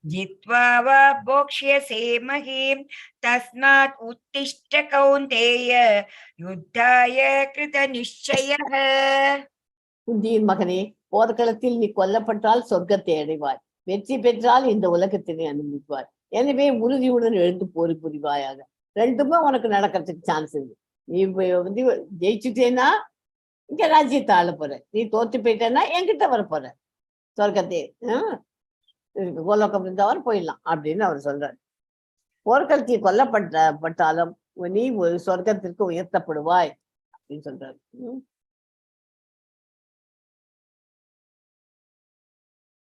jitva va bhokshyase mahim tasmat uttishta kaunteya yuddhaya krita nishchayah. குந்தியின் மகனே, போர்க்களத்தில் நீ கொல்லப்பட்டால் சொர்க்கத்தை அடைவாய், வெற்றி பெற்றால் இந்த உலகத்தினை அனுபவிப்பாய். எனவே உறுதியுடன் எழுந்து போர் புரிவாயாக. ரெண்டுமே உனக்கு நடக்கிறதுக்கு சான்ஸ் இருக்கு. நீ வந்து ஜெயிச்சுட்டேன்னா இங்க ராஜ்யத்தை ஆள போற, நீ தோத்து போயிட்டேன்னா என்கிட்ட வர போற, சொர்க்கத்தை கோலோகம் இருந்தவர் போயிடலாம் அப்படின்னு அவர் சொல்றாரு. போர்க்களத்தில் கொல்லப்பட்டாலும் நீ ஒரு சொர்க்கத்திற்கு உயர்த்தப்படுவாய் அப்படின்னு சொல்றாரு.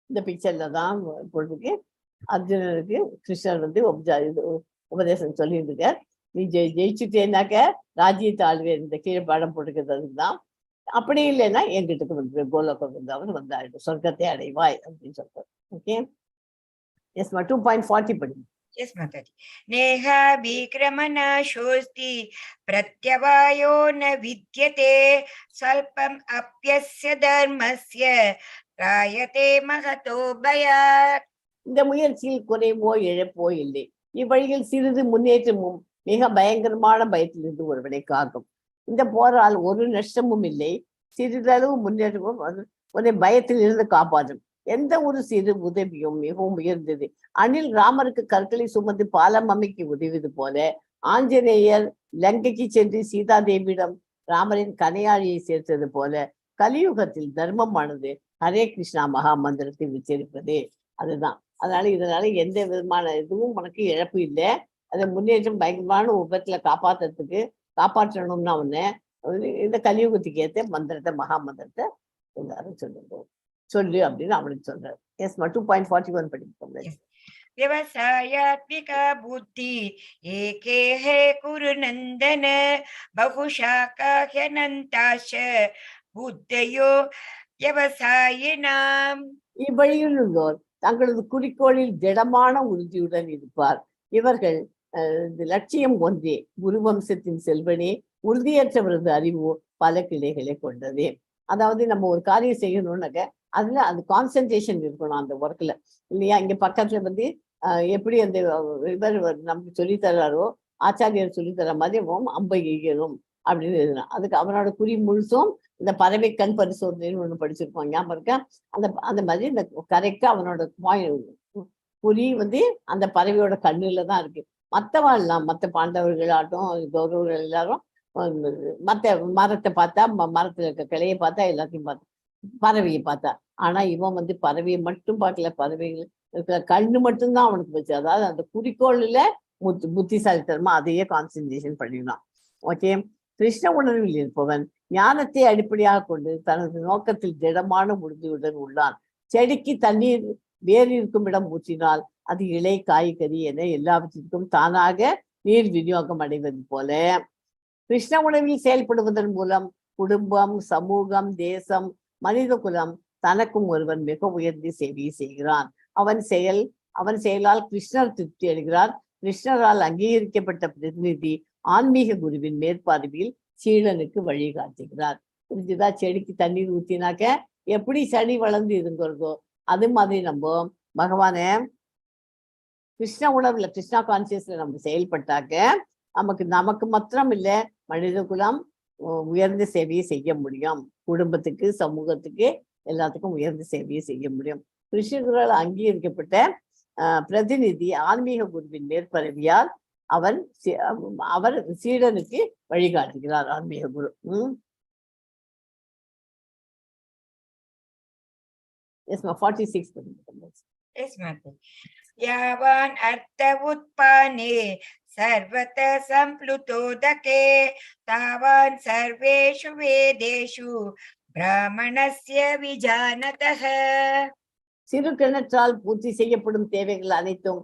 இந்த பிக்சர்ல தான் இப்பொழுதுக்கு அர்ஜுனனுக்கு கிருஷ்ணர் வந்து உபதேசம் சொல்லிட்டு இருக்கார். நீ ஜெயிச்சுட்டேனாக்க ராஜ்யத்தை ஆளுவேன், இந்த கீழே பாடம் போட்டுக்கிறது தான். அப்படி இல்லைன்னா எங்கிட்ட வந்து கோலோகம் வந்தவன் வந்தாயிடும், சொர்க்கத்தை அடைவாய் அப்படின்னு சொல்றாரு. ஓகே, எஸ் 2.40 படிங்க. Yes, Mataji. Neha vikramana shosti pratyavayo na vidyate salpam apyasya dharmasya rayate mahato bayat. இந்த முயற்சியில் குறைவோ இழப்போ இல்லை. இவ்வழியில் சிறிது முன்னேற்றமும் மிக பயங்கரமான பயத்திலிருந்து ஒருவனை காக்கும். இந்த போரால் ஒரு நஷ்டமும் இல்லை, சிறிதளவு முன்னேற்றமும் உன்னை பயத்தில் இருந்து காப்பாற்றும். எந்த ஒரு சிறு உதவியும் மிகவும் உயர்ந்தது. அணில் ராமருக்கு கற்களை சுமந்து பாலம் அமைக்க உதவியது போல ஆஞ்சநேயர் லங்கைக்கு சென்று சீதாதேவியிடம் ராமரின் கனையாழியை சேர்த்தது போல கலியுகத்தில் தர்மமானது ஹரே கிருஷ்ணா மகா மந்திரத்தை உச்சரிப்பது. அதுதான். அதனால இதனால எந்த விதமான இதுவும் உனக்கு இழப்பு இல்லை. அதை முன்னேற்றம் பயங்கரமான உபத்துல காப்பாற்றணும்னா ஒண்ணு இந்த கலியுகத்துக்கு ஏற்ற மந்திரத்தை மகா மந்திரத்தை எல்லாரும் சொல்லு அப்படின்னு அவனுக்கு சொல்றாரு. எஸ் 2.41 படிப்போம். व्यवसायात्मिका बुद्धि एके हे कुरु नंदन बहुशाखा ह्यनन्ताश्च बुद्धयो व्यवसायिनाम्. இவ்வழியில் உள்ளோர் தங்களது குறிக்கோளில் திடமான உறுதியுடன் இருப்பார். இவர்கள் லட்சியம் ஒன்றே, குரு வம்சத்தின் செல்வனே, உறுதியற்றவரது அறிவோ பல கிளைகளை கொண்டது. அதாவது நம்ம ஒரு காரியம் செய்யணும்னாக்க அதுல அந்த கான்சென்ட்ரேஷன் இருக்கணும் அந்த ஒர்க்ல, இல்லையா? இங்க பக்கத்துல வந்து எப்படி அந்த இவர் நமக்கு சொல்லித்தர்றாரோ, ஆச்சாரியர் சொல்லித்தர மாதிரி அம்பை எய்யணும் அப்படின்னு எழுதணும். அதுக்கு அவனோட குறி முழுசும் இந்த பறவை கண் பரிசோதனைன்னு ஒண்ணு படிச்சிருப்பாங்க, ஞாபகம் இருக்கா? அந்த மாதிரி இந்த கரெக்டா அவனோட குறி வந்து அந்த பறவையோட கண்ணுல தான் இருக்கு. மற்றவாள்லாம் மற்ற பாண்டவர்களாட்டும் கௌரவர்கள் எல்லாரும் மற்ற மரத்தை பார்த்தா, மரத்துல இருக்க கிளையை பார்த்தா, எல்லாத்தையும் பார்த்தா, பறவையை பார்த்தா. ஆனா இவன் வந்து பறவையை மட்டும் பார்க்கல, பறவைகள் இருக்கிற கண்ணு மட்டும்தான் அவனுக்கு வச்சு. அதாவது அந்த குறிக்கோள்ல புத்திசாலித்தனமா அதையே கான்சென்ட்ரேஷன் பண்ணிடலாம். ஓகே, கிருஷ்ண உணர்வில் இருப்பவன் ஞானத்தை அடிப்படையாக கொண்டு தனது நோக்கத்தில் திடமான உறுதியுடன் உள்ளான். செடிக்கு தண்ணீர் வேறு இருக்கும் இடம் ஊற்றினால் அது இலை, காய்கறி என எல்லாவற்றிற்கும் தானாக நீர் விநியோகம் அடைவது போல கிருஷ்ண உணர்வில் செயல்படுவதன் மூலம் குடும்பம், சமூகம், தேசம், மனித குலம் தனக்கும் ஒருவன் மிக உயர்ந்த சேவையை செய்கிறான். அவன் செயலால் கிருஷ்ணர் திருப்தி அடைகிறார். கிருஷ்ணரால் அங்கீகரிக்கப்பட்ட பிரதிநிதி ஆன்மீக குருவின் மேற்பார்வையில் சீடனுக்கு வழிகாட்டுகிறார். புரிஞ்சுதா? செடிக்கு தண்ணீர் ஊத்தினாக்க எப்படி செடி வளர்ந்து இருங்கிறதோ அது மாதிரி நம்ம பகவான கிருஷ்ண உணர்வுல, கிருஷ்ணா கான்சியஸ்ல நம்ம செயல்பட்டாக்க நமக்கு மாத்திரம் இல்லை, மனித குலம் உயர்ந்த சேவையை செய்ய முடியும். குடும்பத்துக்கு, சமூகத்துக்கு, எல்லாத்துக்கும் உயர்ந்த சேவையை செய்ய முடியும். கிருஷ்ணரால் அங்கீகரிக்கப்பட்ட பிரதிநிதி ஆன்மீக குருவின் மேற்பரவியால் அவர் சீடனுக்கு வழிகாட்டுகிறார். ஆன்மீக குரு. Yes, 46. Yes, Mataji. Yavan artha utpane sarvata samplutodake tavan sarveshu vedeshu brahmanasya vijanatah. சிறு கிணற்றால் பூர்த்தி செய்யப்படும் தேவைகள் அனைத்தும்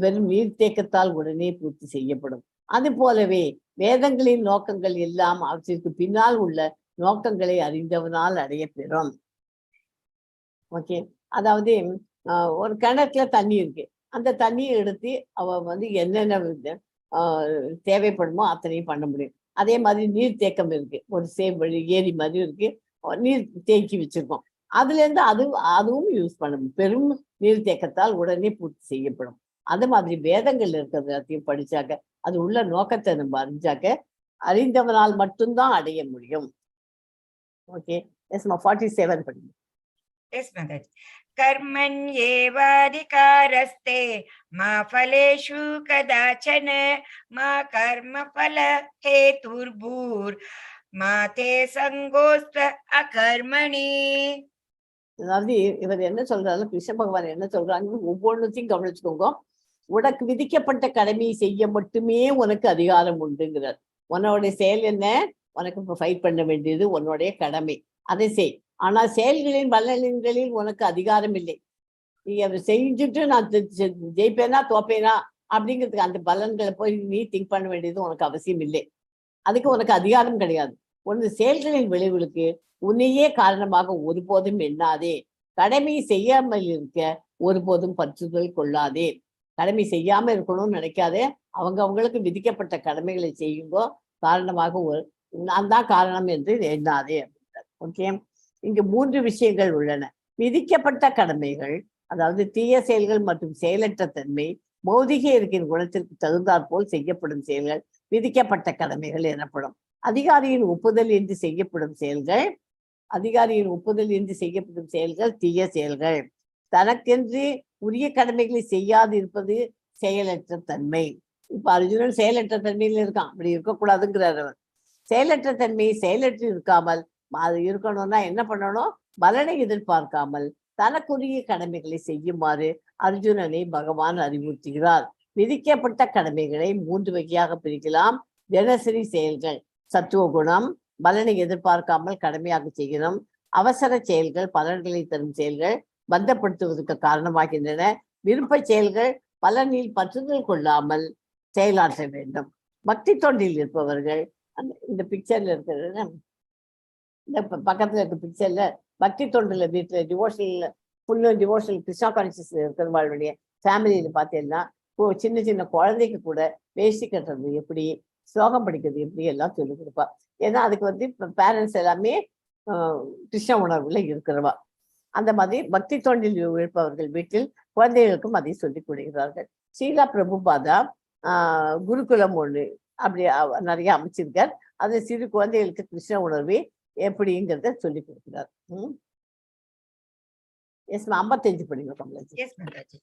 வெறும் நீர்த்தேக்கத்தால் உடனே பூர்த்தி செய்யப்படும். அது போலவே வேதங்களின் நோக்கங்கள் எல்லாம் அவற்றிற்கு பின்னால் உள்ள நோக்கங்களை அறிந்தவனால் அடைய பெறும். ஓகே, அதாவது ஒரு கிணத்துல தண்ணி இருக்கு, அந்த தண்ணியை எடுத்து அவ என்னென்ன தேவைப்படுமோ அத்தனையும் பண்ண முடியும். அதே மாதிரி நீர் தேக்கம் இருக்கு, ஒரு ஏரி மாதிரி இருக்கு, நீர் தேக்கி வச்சிருக்கோம், அதுல இருந்து அதுவும் யூஸ் பண்ண முடியும். பெரும் நீர் தேக்கத்தால் உடனே பூர்த்தி செய்யப்படும். அது மாதிரி வேதங்கள் இருக்கிறது எல்லாத்தையும் படிச்சாக்க, அது உள்ள நோக்கத்தை நம்ம அறிந்தவனால் மட்டும்தான் அடைய முடியும். ஓகே, எஸ்மா 47 படிங்க. எஸ் மாதாஜி. कर्मण्येवाधिकारस्ते मा फलेषु कदाचन मा कर्मफल हेतुर्भूर् मा ते संगोस्त अकर्मणि. அதாவது இவர் என்ன சொல்றாரு, கிருஷ்ண பகவான் என்ன சொல்றாங்க, ஒவ்வொன்றுத்தையும் கவனிச்சுக்கோங்க. உனக்கு விதிக்கப்பட்ட கடமையை செய்ய மட்டுமே உனக்கு அதிகாரம் உண்டுங்கிறார். உன்னோடைய செயல் என்ன, உனக்கு இப்ப ஃபைட் பண்ண வேண்டியது உன்னுடைய கடமை, அதை செய். ஆனா செயல்களின் பலன்களில் உனக்கு அதிகாரம் இல்லை. நீ அதை செஞ்சுட்டு நான் ஜெயிப்பேனா தோப்பேனா அப்படிங்கிறதுக்கு அந்த பலன்களை போய் நீ திங்க் பண்ண வேண்டியது உனக்கு அவசியம் இல்லை. அதுக்கு உனக்கு அதிகாரம் கிடையாது. உனது செயல்களின் விளைவுகளுக்கு உன்னையே காரணமாக ஒருபோதும் எண்ணாதே. கடமை செய்யாமல் இருக்க ஒருபோதும் பற்றுதல் கொள்ளாதே. கடமை செய்யாம இருக்கணும்னு நினைக்காதே. அவங்களுக்கு விதிக்கப்பட்ட கடமைகளை செய்யுங்கோ, காரணமாக நான் தான் காரணம் என்று எண்ணாதே அப்படின்றார். ஓகே, இங்கு 3 விஷயங்கள் உள்ளன. விதிக்கப்பட்ட கடமைகள், அதாவது தீய செயல்கள் மற்றும் செயலற்ற தன்மை, பௌதிக இருக்கின் குணத்திற்கு தகுந்தாற்போல் செய்யப்படும் செயல்கள் விதிக்கப்பட்ட கடமைகள் எனப்படும். அதிகாரியின் ஒப்புதல் இன்றி செய்யப்படும் செயல்கள் தீய செயல்கள். தனக்கென்று உரிய கடமைகளை செய்யாது இருப்பது செயலற்ற தன்மை. இப்ப அர்ஜுனன் செயலற்ற தன்மையில இருக்கான், அப்படி இருக்கக்கூடாதுங்கிறார் அவர். செயலற்ற தன்மையை செயலற்று இருக்காமல் அது இருக்கணும்னா என்ன பண்ணணும், பலனை எதிர்பார்க்காமல் தனக்குரிய கடமைகளை செய்யுமாறு அர்ஜுனனை பகவான் அறிவுறுத்துகிறார். விதிக்கப்பட்ட கடமைகளை 3 வகையாக பிரிக்கலாம். தினசரி செயல்கள், சத்துவ குணம், பலனை எதிர்பார்க்காமல் கடமையாக செய்யணும். அவசர செயல்கள், பலன்களை தரும் செயல்கள், பந்தப்படுத்துவதற்கு காரணமாகின்றன. விருப்ப செயல்கள், பலனில் பற்றுதல் கொள்ளாமல் செயலாற்ற வேண்டும். பக்தி தொண்டில் இருப்பவர்கள், இந்த பிக்சர்ல இருக்கிறது, இந்த பக்கத்துல இருக்க பிக்சர்ல பக்தி தொண்டுல வீட்டுல டிவோஷனல் கிருஷ்ணா கான்சியஸ் இருக்கிறவங்களுடைய ஃபேமிலியில பார்த்தீங்கன்னா சின்ன சின்ன குழந்தைக்கு கூட வேஷ்டி கட்டுறது எப்படி, ஸ்லோகம் படிக்கிறது எப்படி எல்லாம் சொல்லிக் கொடுப்பா. ஏன்னா அதுக்கு பேரண்ட்ஸ் எல்லாமே கிருஷ்ண உணர்வுல இருக்கிறவா. அந்த மாதிரி பக்தி தொண்டில் இருப்பவர்கள் வீட்டில் குழந்தைகளுக்கும் அதை சொல்லிக் கொடுக்கிறார்கள். ஸ்ரீலா பிரபுபாதா குருகுலம் ஒன்று அப்படி நிறைய அமைச்சிருக்கார். அது சிறு குழந்தைகளுக்கு கிருஷ்ண உணர்வு எப்படிங்கிறத சொல்லி கொடுக்கிறார். எஸ் 55 படிங்க கமலாஜி. எஸ் மாதாஜி.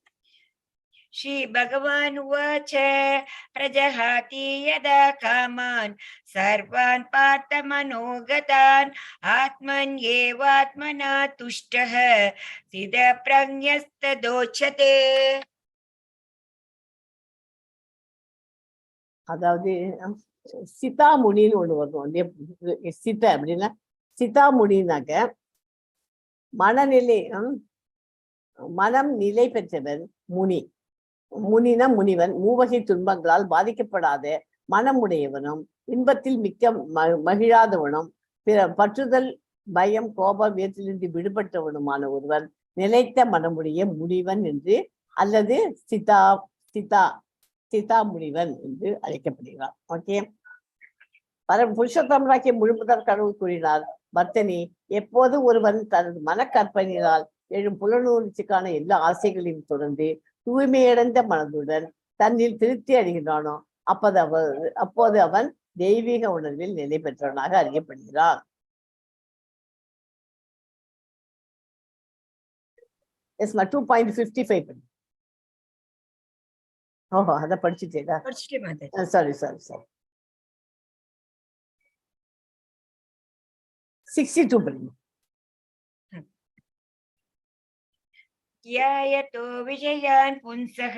श्री भगवान उवाच प्रजहाति यदा कामान् सर्वान् पार्थ मनोगतान् आत्मन्येवात्मना तुष्टः स्थितप्रज्ञस्तदोच्यते. அதாவது சிதா முனின்னு ஒண்ணு வரும். சித்த அப்படின்னா சிதா முனினாக்க மனம் நிலை பெற்றவர் முனி. முனினா முனிவன். மூவகை துன்பங்களால் பாதிக்கப்படாத மனமுடையவனும் இன்பத்தில் மிக்க மகிழாதவனும் பிற பற்றுதல் பயம் கோபம் வேற்றிலிருந்து விடுபட்டவனுமான ஒருவன் நிலைத்த மனமுடைய முனிவன் என்று அல்லது சிதா சிதா சிதா முனிவன் என்று அழைக்கப்படுகிறார். ஓகே, புருஷோத்தமராகிய முழுமுதற் கடவுள் கூறினார், பக்தனி, எப்போது ஒருவன் தனது மனக்கற்பனையினால் எழும் புலனூர்ச்சிக்கான எல்லா ஆசைகளையும் தொடர்ந்து தூய்மையடைந்த மனதுடன் தன்னில் திருப்தி அடைகிறானோ அப்போது அவன் தெய்வீக உணர்வில் நிலை பெற்றவனாக அறியப்படுகிறான். எஸ்மா 2.55. ஓஹோ, அத படிச்சுட்டேடா. சாரி 62 படிங்க. ध्यायतो विजयान् पुंसः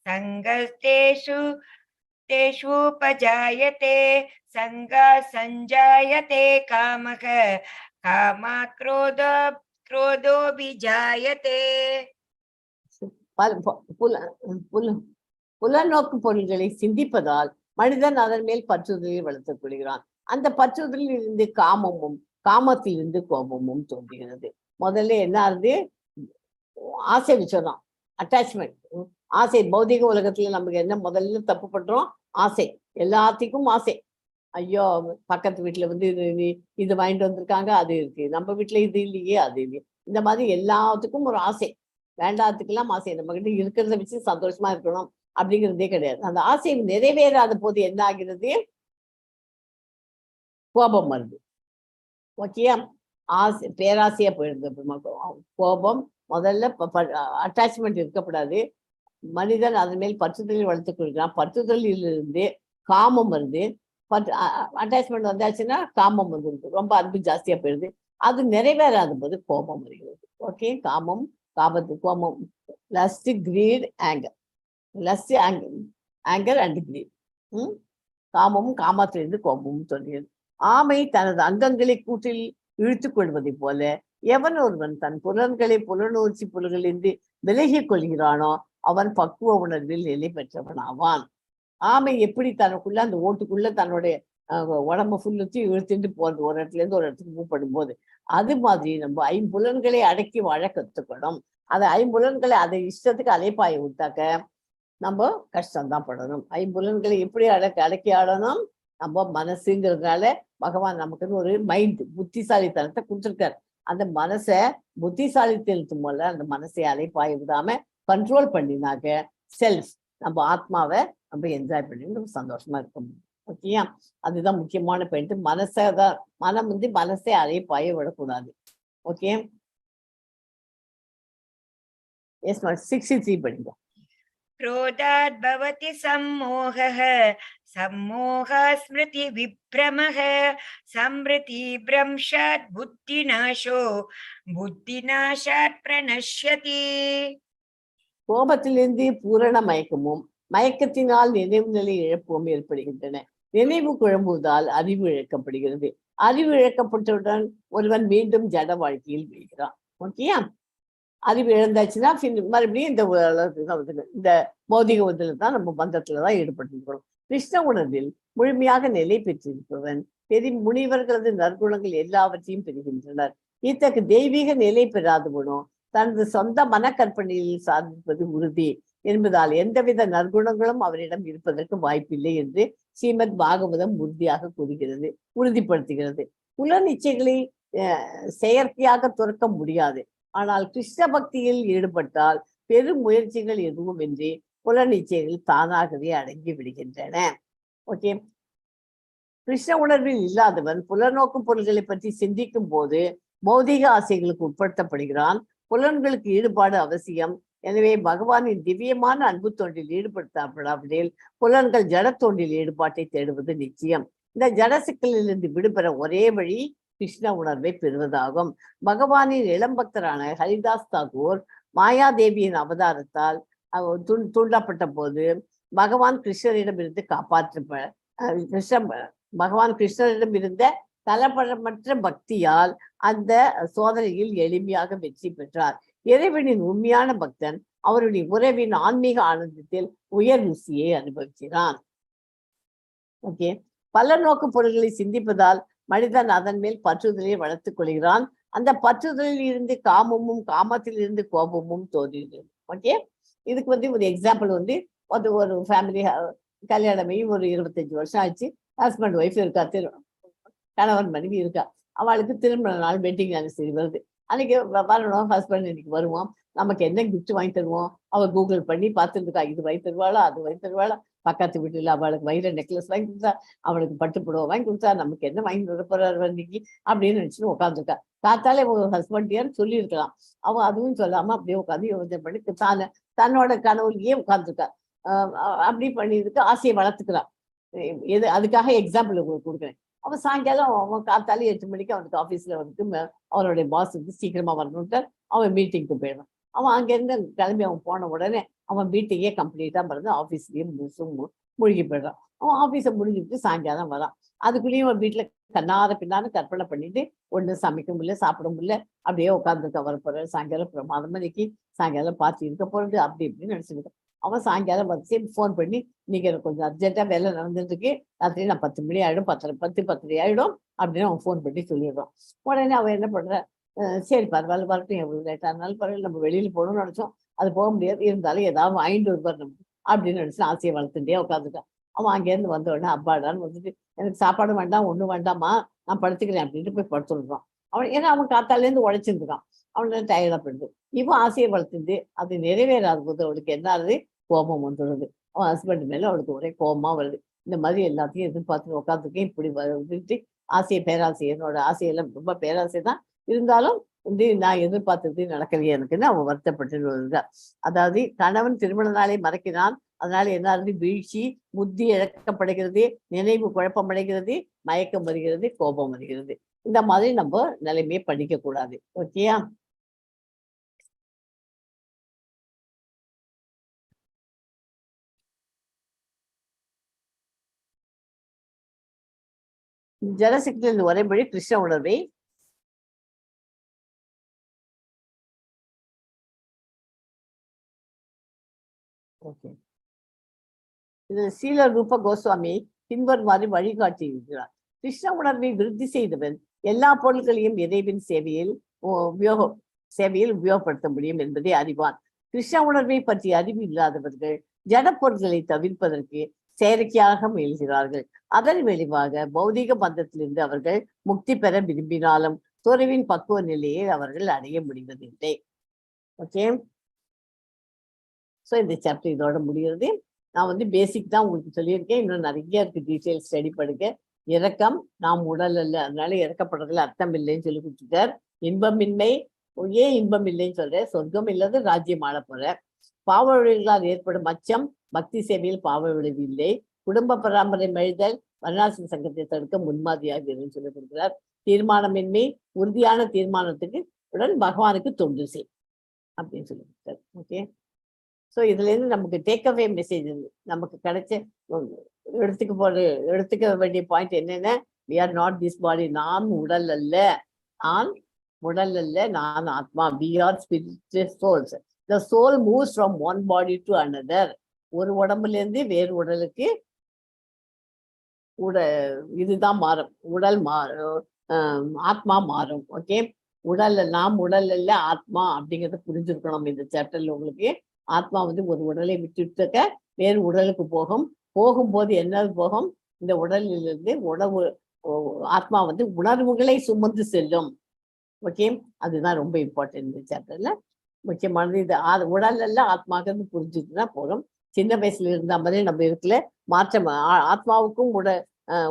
संगस्तेषुपजायते संगा संजायते कामः कामात् क्रोधोऽभिजायते. புலநோக்கு பொருள்களை சிந்திப்பதால் மனிதன் அதன் மேல் பற்றுதலை வளர்த்துக் கொள்கிறான். அந்த பற்றுதலில் இருந்து காமமும் காமத்திலிருந்து கோபமும் தோன்றுகிறது. முதல்ல என்ன ஆகுது? ஆசை வச்சோம், அட்டாச்மெண்ட், ஆசை. பௌதிக உலகத்துல நமக்கு என்ன முதல்ல தப்பு பண்றோம்? ஆசை. எல்லாத்துக்கும் ஆசை. ஐயோ, பக்கத்து வீட்டுல வந்து இது வாங்கிட்டு வந்திருக்காங்க, அது இருக்கு, நம்ம வீட்டுல இது இல்லையே, அது இல்லையே. இந்த மாதிரி எல்லாத்துக்கும் ஒரு ஆசை. வேண்டாத்துக்கெல்லாம் ஆசை. நம்ம கிட்ட இருக்கிறத வச்சு சந்தோஷமா இருக்கணும் அப்படிங்கிறதே கிடையாது. அந்த ஆசை நிறைவேறாத போது என்ன ஆகிறது? கோபம் வருது. ஓகே, ஆசை பேராசையா போயிடுது. கோபம் முதல்ல அட்டாச்மெண்ட் இருக்கக்கூடாது. மனிதன் அதன் மேல் பற்றுதலில் வளர்த்துக் கொள்கிறான். பற்றுதலிலிருந்து காமம் வருது. அட்டாச்மெண்ட் வந்தாச்சுன்னா காமம் வந்துருது. ரொம்ப அன்பு ஜாஸ்தியா போயிடுது. அது நிறைவேறாத போது கோபம் வருகிறது. ஓகே, கோபம், lust, greed, anger. Lust, anger and greed. காமமும் காமத்திலிருந்து கோபமும் தோன்றுகிறது. ஆமை தனது அங்கங்களை கூட்டில் இழுத்துக் கொள்வதை போல எவன் ஒருவன் தன் புலன்களை புலனூர்ச்சி புலன்களின்றி விலகிக் கொள்கிறானோ அவன் பக்குவ உணர்வில் நிலை பெற்றவன் ஆவான். ஆமை எப்படி தனக்குள்ள அந்த ஓட்டுக்குள்ள தன்னுடைய உடம்பு ஃபுல்லுத்தி இழுத்துட்டு போறது, ஒரு இடத்துல இருந்து ஒரு இடத்துக்கு மூவ் பண்ணும்போது, அது மாதிரி நம்ம ஐம்புலன்களை அடக்கி வாழ கத்துக்கணும். அதை ஐம்புலன்களை அதை இஷ்டத்துக்கு அலைப்பாய விட்டாக்க நம்ம கஷ்டம்தான் படணும். ஐம்புலன்களை எப்படி அடக்கி ஆடணும்? நம்ம மனசுங்கிறதுனால பகவான் நமக்குன்னு ஒரு மைண்ட், புத்திசாலித்தனத்தை கொடுத்துருக்காரு. அந்த மனசை புத்திசாலித்தனத்து போல அந்த மனசை அலைப்பாய விடாம கண்ட்ரோல் பண்ணினாக்க செல்ஃப், நம்ம ஆத்மாவை நம்ம என்ஜாய் பண்ணி நம்ம சந்தோஷமா இருக்க முடியும். ஓகேயா? அதுதான் முக்கியமான பாயிண்ட். மனம் வந்து மனசை அலைப்பாய விடக்கூடாது. ஓகே, எஸ், 63 படிங்க. क्रोधात् भवति सम्मोहः, सम्मोहात् स्मृति विभ्रमः, स्मृति भ्रंशात् बुद्धिनाशो, बुद्धिनाशात् प्रणश्यति. கோபத்திலிருந்து பூரண மயக்கமும் மயக்கத்தினால் நினைவு நிலை இழப்பும் ஏற்படுகின்றன. நினைவு குழம்புவதால் அறிவு இழக்கப்படுகிறது. அறிவு இழக்கப்பட்டவுடன் ஒருவன் மீண்டும் ஜட வாழ்க்கையில் விழுகிறான். ஓகேயா? அறிவு இழந்தாச்சுன்னா மறுபடியும் இந்த பௌதிக உலகத்துல தான் நம்ம பந்தத்துலதான் ஈடுபட்டிருக்கிறோம். கிருஷ்ண உணர்வில் முழுமையாக நிலை பெற்றிருப்பவன் முனிவர்களது நற்குணங்கள் எல்லாவற்றையும் பெறுகின்றனர். இத்தகைய தெய்வீக நிலை பெறாதவனோ தனது சொந்த மனக்கற்பனையில் சாதிப்பது உறுதி என்பதால் எந்தவித நற்குணங்களும் அவரிடம் இருப்பதற்கு வாய்ப்பில்லை என்று ஸ்ரீமத் பாகவதம் உறுதியாக கூறுகிறது, உறுதிப்படுத்துகிறது. புலன் இச்சைகளை செயற்கையாக துறக்க முடியாது. ஆனால் கிருஷ்ண பக்தியில் ஈடுபட்டால் பெரும் முயற்சிகள் எதுவுமின்றி புலன் இச்சைகள் தானாகவே அடங்கி விடுகின்றன. ஓகே, கிருஷ்ண உணர்வில் இல்லாதவன் புலநோக்கும் பொருள்களை பற்றி சிந்திக்கும் போது பௌதிக ஆசைகளுக்கு உட்படுத்தப்படுகிறான். புலன்களுக்கு ஈடுபாடு அவசியம். எனவே பகவானின் திவ்யமான அன்பு தொண்டில் ஈடுபடுத்தப்படாவிடில் புலன்கள் ஜட தொண்டில் ஈடுபாட்டை தேடுவது நிச்சயம். இந்த ஜட சிக்கலிலிருந்து விடுபெற ஒரே வழி கிருஷ்ண உணர்வை பெறுவதாகும். பகவானின் இளம் பக்தரான ஹரிதாஸ் தாக்கூர் மாயாதேவியின் அவதாரத்தால் தூண்டப்பட்ட போது பகவான் கிருஷ்ணரிடமிருந்து பகவான் கிருஷ்ணரிடம் இருந்த கலப்படமற்ற பக்தியால் அந்த சோதனையில் எளிமையாக வெற்றி பெற்றார். இறைவனின் உண்மையான பக்தன் அவருடைய உறவின் ஆன்மீக ஆனந்தத்தில் உயர் ருசியை அனுபவிக்கிறான். ஓகே, பல நோக்கு பொருள்களை சிந்திப்பதால் மனிதன் அதன் மேல் பற்றுதலை வளர்த்துக் கொள்கிறான். அந்த பற்றுதலில் இருந்து காமமும் காமத்தில் இருந்து கோபமும் தோன்றுகிறது. ஓகே, இதுக்கு ஒரு எக்ஸாம்பிள் ஒரு ஃபேமிலி கல்யாணமே ஒரு 25 வருஷம் ஆச்சு. ஹஸ்பண்ட் ஒய்ஃப் இருக்கா, கணவன் மனைவி இருக்கா. அவளுக்கு திருமண நாள் வெட்டிங் அனிவர்சரி வருது. அன்னைக்கு வரணும், ஹஸ்பண்ட் இன்னைக்கு வருவான், நமக்கு என்ன கிஃப்ட் வாங்கி தருவோம். அவள் கூகுள் பண்ணி பார்த்துருக்கா, இது வாங்கி தருவாளா, அது வாங்கி தருவாளா. பக்கத்து வீட்டுல அவளுக்கு வயிறு நெக்லஸ் வாங்கி கொடுத்தா, அவளுக்கு பட்டு புடவை வாங்கி கொடுத்தா, நமக்கு என்ன வாங்கி தர போறாரு இன்னைக்கு அப்படின்னு நினைச்சுட்டு உட்காந்துருக்கா. பார்த்தாலே ஒரு ஹஸ்பண்ட் யாரும் சொல்லியிருக்கலாம். அவன் அதுவும் சொல்லாம அப்படியே உட்காந்து யோசனை பண்ணி தன்னோட கனவுலயே உட்காந்துருக்கா. அப்படி பண்ணிருக்கு, ஆசையை வளர்த்துக்கிறான். அதுக்காக எக்ஸாம்பிள் கொடுக்குறேன். அவன் சாயங்காலம் அவன் காத்தாலே 8 மணிக்கு அவனுக்கு ஆஃபீஸ்ல அவனுடைய பாஸ் சீக்கிரமா வரணுன்ட்டு அவன் மீட்டிங்க்கு போயிடுவான். அவன் அங்கேருந்து கிளம்பி அவன் போன உடனே அவன் மீட்டிங்கே கம்ப்ளீட்டா மறந்து ஆஃபீஸ்லயே மூழ்கி போயிடுறான். அவன் ஆஃபீஸை முடிஞ்சுட்டு சாயங்காலம் வரான். அதுக்குள்ளேயும் அவன் வீட்டுல பின்னான்னு கற்பனை பண்ணிட்டு ஒண்ணு சமைக்க முடியல, சாப்பிட முடியல, அப்படியே உட்காந்துருக்க வரப்போற. சாயங்காலம் பிரமாதமா இன்னைக்கு சாயங்காலம் பார்த்து இருக்க போறது அப்படி இப்படின்னு நினைச்சிருக்கேன். அவன் சாயங்காலம் வந்து ஃபோன் பண்ணி இன்னைக்கு எனக்கு கொஞ்சம் அர்ஜென்ட்டாக வேலை நடந்துருக்கு, ராத்திரி நான் 10 மணி ஆகிடும், 10:30 ஆகிடும் அப்படின்னு அவன் ஃபோன் பண்ணி சொல்லிடுறான். உடனே அவன் என்ன பண்ணுற, சரி பரவாயில்ல வரட்டும், எவ்வளோ லேட்டாக இருந்தாலும் பரவாயில்ல, நம்ம வெளியில் போகணும்னு நினச்சோம், அது போக முடியாது, இருந்தாலும் ஏதாவது வாங்கிட்டு வருவார் நம்ம அப்படின்னு நினச்சி ஆசையை வளர்த்துட்டே உட்காந்துட்டான். அவன் அங்கேருந்து வந்த உடனே அப்பாடான்னு வந்துட்டு எனக்கு சாப்பாடு வேண்டாம், ஒன்றும் வேண்டாமா, நான் படுத்துக்கிறேன் அப்படின்ட்டு போய் படுத்துடுறான். அவன் ஏன்னா அவன் காத்தாலேருந்து உழைச்சிருந்துருக்கான், அவனால டயர்டாக போயிடுது. இவன் ஆசையை வளர்த்துட்டு அது நிறைவேறாத போது அவளுக்கு என்ன ஆகுது, கோபம் வந்துடுது. அவன் ஹஸ்பண்ட் மேலே அவளுக்கு ஒரே கோபமாக வருது. இந்த மாதிரி எல்லாத்தையும் எதிர்பார்த்து உட்காந்துருக்கேன், இப்படி வந்துட்டு ஆசையை பேராசை, என்னோட ஆசையெல்லாம் ரொம்ப பேராசை தான், இருந்தாலும் வந்து நான் எதிர்பார்த்தது நடக்கலையே எனக்குன்னு அவன் வருத்தப்பட்டு வருகிறார். அதாவது கணவன் திருமண நாளை மறைக்கிறான், அதனால என்ன ஆகுது, வீழ்ச்சி, புத்தி இழக்கப்படுகிறது, நினைவு குழப்பமடைகிறது, மயக்கம் வருகிறது, கோபம் வருகிறது. இந்த மாதிரி நம்ம நிலைமையை படிக்க கூடாது. ஓகேயா? ஜலசக்தியிலிருந்து வரைபடி கிருஷ்ண உணர்வை சீல ரூப கோஸ்வாமி பின்வருமாறு வழிகாட்டி இருக்கிறார். கிருஷ்ண உணர்வை விருத்தி செய்தவன் எல்லா பொருட்களையும் இறைவின் சேவையில் உபயோகப்படுத்த முடியும் என்பதை அறிவான். கிருஷ்ண உணர்வை பற்றி அறிவு இல்லாதவர்கள் ஜட பொருட்களை தவிர்ப்பதற்கு செயற்கையாக முயல்கிறார்கள். அதன் விளைவாக பௌதிக பந்தத்திலிருந்து அவர்கள் முக்தி பெற விரும்பினாலும் துறவின் பக்குவ நிலையை அவர்கள் அடைய முடிவதில்லை. ஓகே, ஸோ இந்த சாப்டர் இதோட முடிகிறது. நான் வந்து பேசிக் தான் உங்களுக்கு சொல்லியிருக்கேன், இன்னும் நிறைய இருக்கு, டீட்டெயில் ஸ்டடி பண்ணுங்க. இரக்கம் நாம் உடல் அல்ல, அதனால இறக்கப்படுறதுல அர்த்தம் இல்லைன்னு சொல்லி கொடுத்துட்டார். இன்பமின்மை, ஏன் இன்பம் இல்லைன்னு சொல்றேன், சொர்க்கம் இல்லாத ராஜ்யம் ஆள போற. பாவ விளைவுகளால் ஏற்படும் அச்சம், பக்தி சேவையில் பாவ விளைவு இல்லை. குடும்ப பராமரை மெழுதல் வர்ணாசிரம சங்கத்தை தடுக்க முன்மாதிரியாக இருக்குன்னு சொல்லி கொடுக்கிறார். தீர்மானமின்மை, உறுதியான தீர்மானத்துக்கு உடன் பகவானுக்கு தொண்டு செய் அப்படின்னு சொல்லி கொடுத்தார். ஓகே, ஸோ இதுலேருந்து நமக்கு டேக்அவே மெசேஜ் நமக்கு கிடைச்ச எடுத்துக்க வேண்டிய பாயிண்ட் என்னென்ன, we are not this body, நான் உடல் அல்ல, நான் ஆத்மா, we are spiritual souls. The soul moves from one body to another. ஒரு உடம்புல இருந்து வேறு உடலுக்கு இதுதான் மாறும், உடல் ஆத்மா மாறும். ஓகே, நாம் உடல் அல்ல ஆத்மா அப்படிங்கிறத புரிஞ்சிருக்கணும் இந்த சாப்டர்ல. உங்களுக்கு ஆத்மா வந்து ஒரு உடலை விட்டுக்க வேறு உடலுக்கு போகும்போது என்ன போகும், இந்த உடலிலிருந்து ஆத்மா வந்து உணர்வுகளை சுமந்து செல்லும். ஓகே, அதுதான் ரொம்ப இம்பார்ட்டன்ட் இந்த சாப்டர்ல. முக்கியமானது இது உடல் எல்லாம் ஆத்மாக்கிறது புரிஞ்சுட்டுனா போதும். சின்ன வயசுல இருந்த மாதிரி நம்ம இருக்குல்ல மாற்றம், ஆத்மாவுக்கும்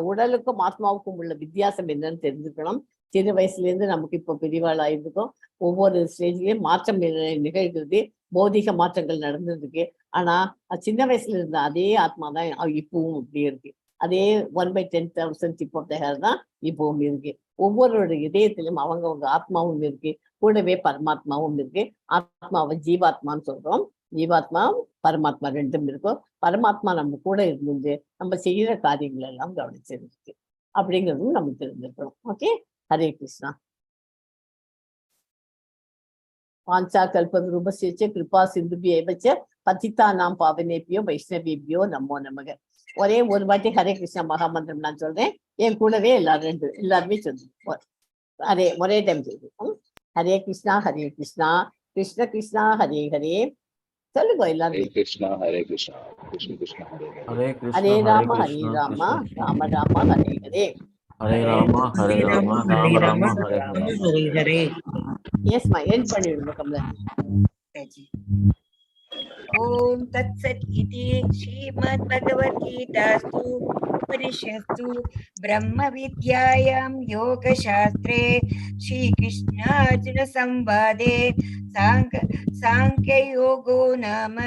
உடலுக்கும் ஆத்மாவுக்கும் உள்ள வித்தியாசம் என்னன்னு தெரிஞ்சுக்கணும். சின்ன வயசுல இருந்து நமக்கு இப்போ பெரியவாள் ஆயிருக்கும், ஒவ்வொரு ஸ்டேஜ்லயும் மாற்றம் நிகழ்கிறது, பௌதிக மாற்றங்கள் நடந்துருக்கு. ஆனா சின்ன வயசுல இருந்த அதே ஆத்மா தான் இப்பவும் இப்படி இருக்கு. அதே 1/10,000 டிப் ஆஃப் த ஹேர் தான் இப்பவும் இருக்கு. ஒவ்வொருவருடைய இதயத்திலும் அவங்க ஆத்மாவும் இருக்கு, கூடவே பரமாத்மாவும் இருக்கு. ஆத்மாவை ஜீவாத்மான்னு சொல்றோம், ஜீவாத்மா பரமாத்மா ரெண்டும் இருக்கும். பரமாத்மா நம்ம கூட இருந்து நம்ம செய்யற காரியங்கள் எல்லாம் கவனிச்சிருக்கு அப்படிங்கிறதும் நம்ம தெரிஞ்சிருக்கணும். ஓகே, ஹரே கிருஷ்ணா. வாஞ்சா கல்பத்ரூபஸ்ய கிருபா சிந்துபியைவச்ச பதிதானாம் பாவனேபியோ வைஷ்ணவேபியோ நமோ நமக. ஒரே ஒரு வாட்டி ஹரே கிருஷ்ணா மகாமந்திரம் நான் சொல்றேன், என் கூடவே எல்லாருமே சொல்லுவோம். ஒரே டைம் சொல்லுவோம். ஹரே கிருஷ்ணா கிருஷ்ண கிருஷ்ணா ஹரே ஹரே. சொல்லுங்க எல்லாரும். கிருஷ்ணா ஹரே கிருஷ்ணா கிருஷ்ண கிருஷ்ணா ஹரே ஹரே ராம ராம ராம ஹரே ஹரே. ஹரே ராமா ஹரே ராமா ராம ராம ஹரே ஹரே. எஸ் மா, எண்ட் பண்ணிடுங்க கமலா. ஓம் தத்சத் இதி ஸ்ரீமத் பகவத் கீதாஸ்து உபனிஷத்சு பிரம்ம வித்யாயாம் யோக சாஸ்திரே ஸ்ரீ கிருஷ்ணார்ஜுன சம்வாதே சாங்கிய யோகோ நாம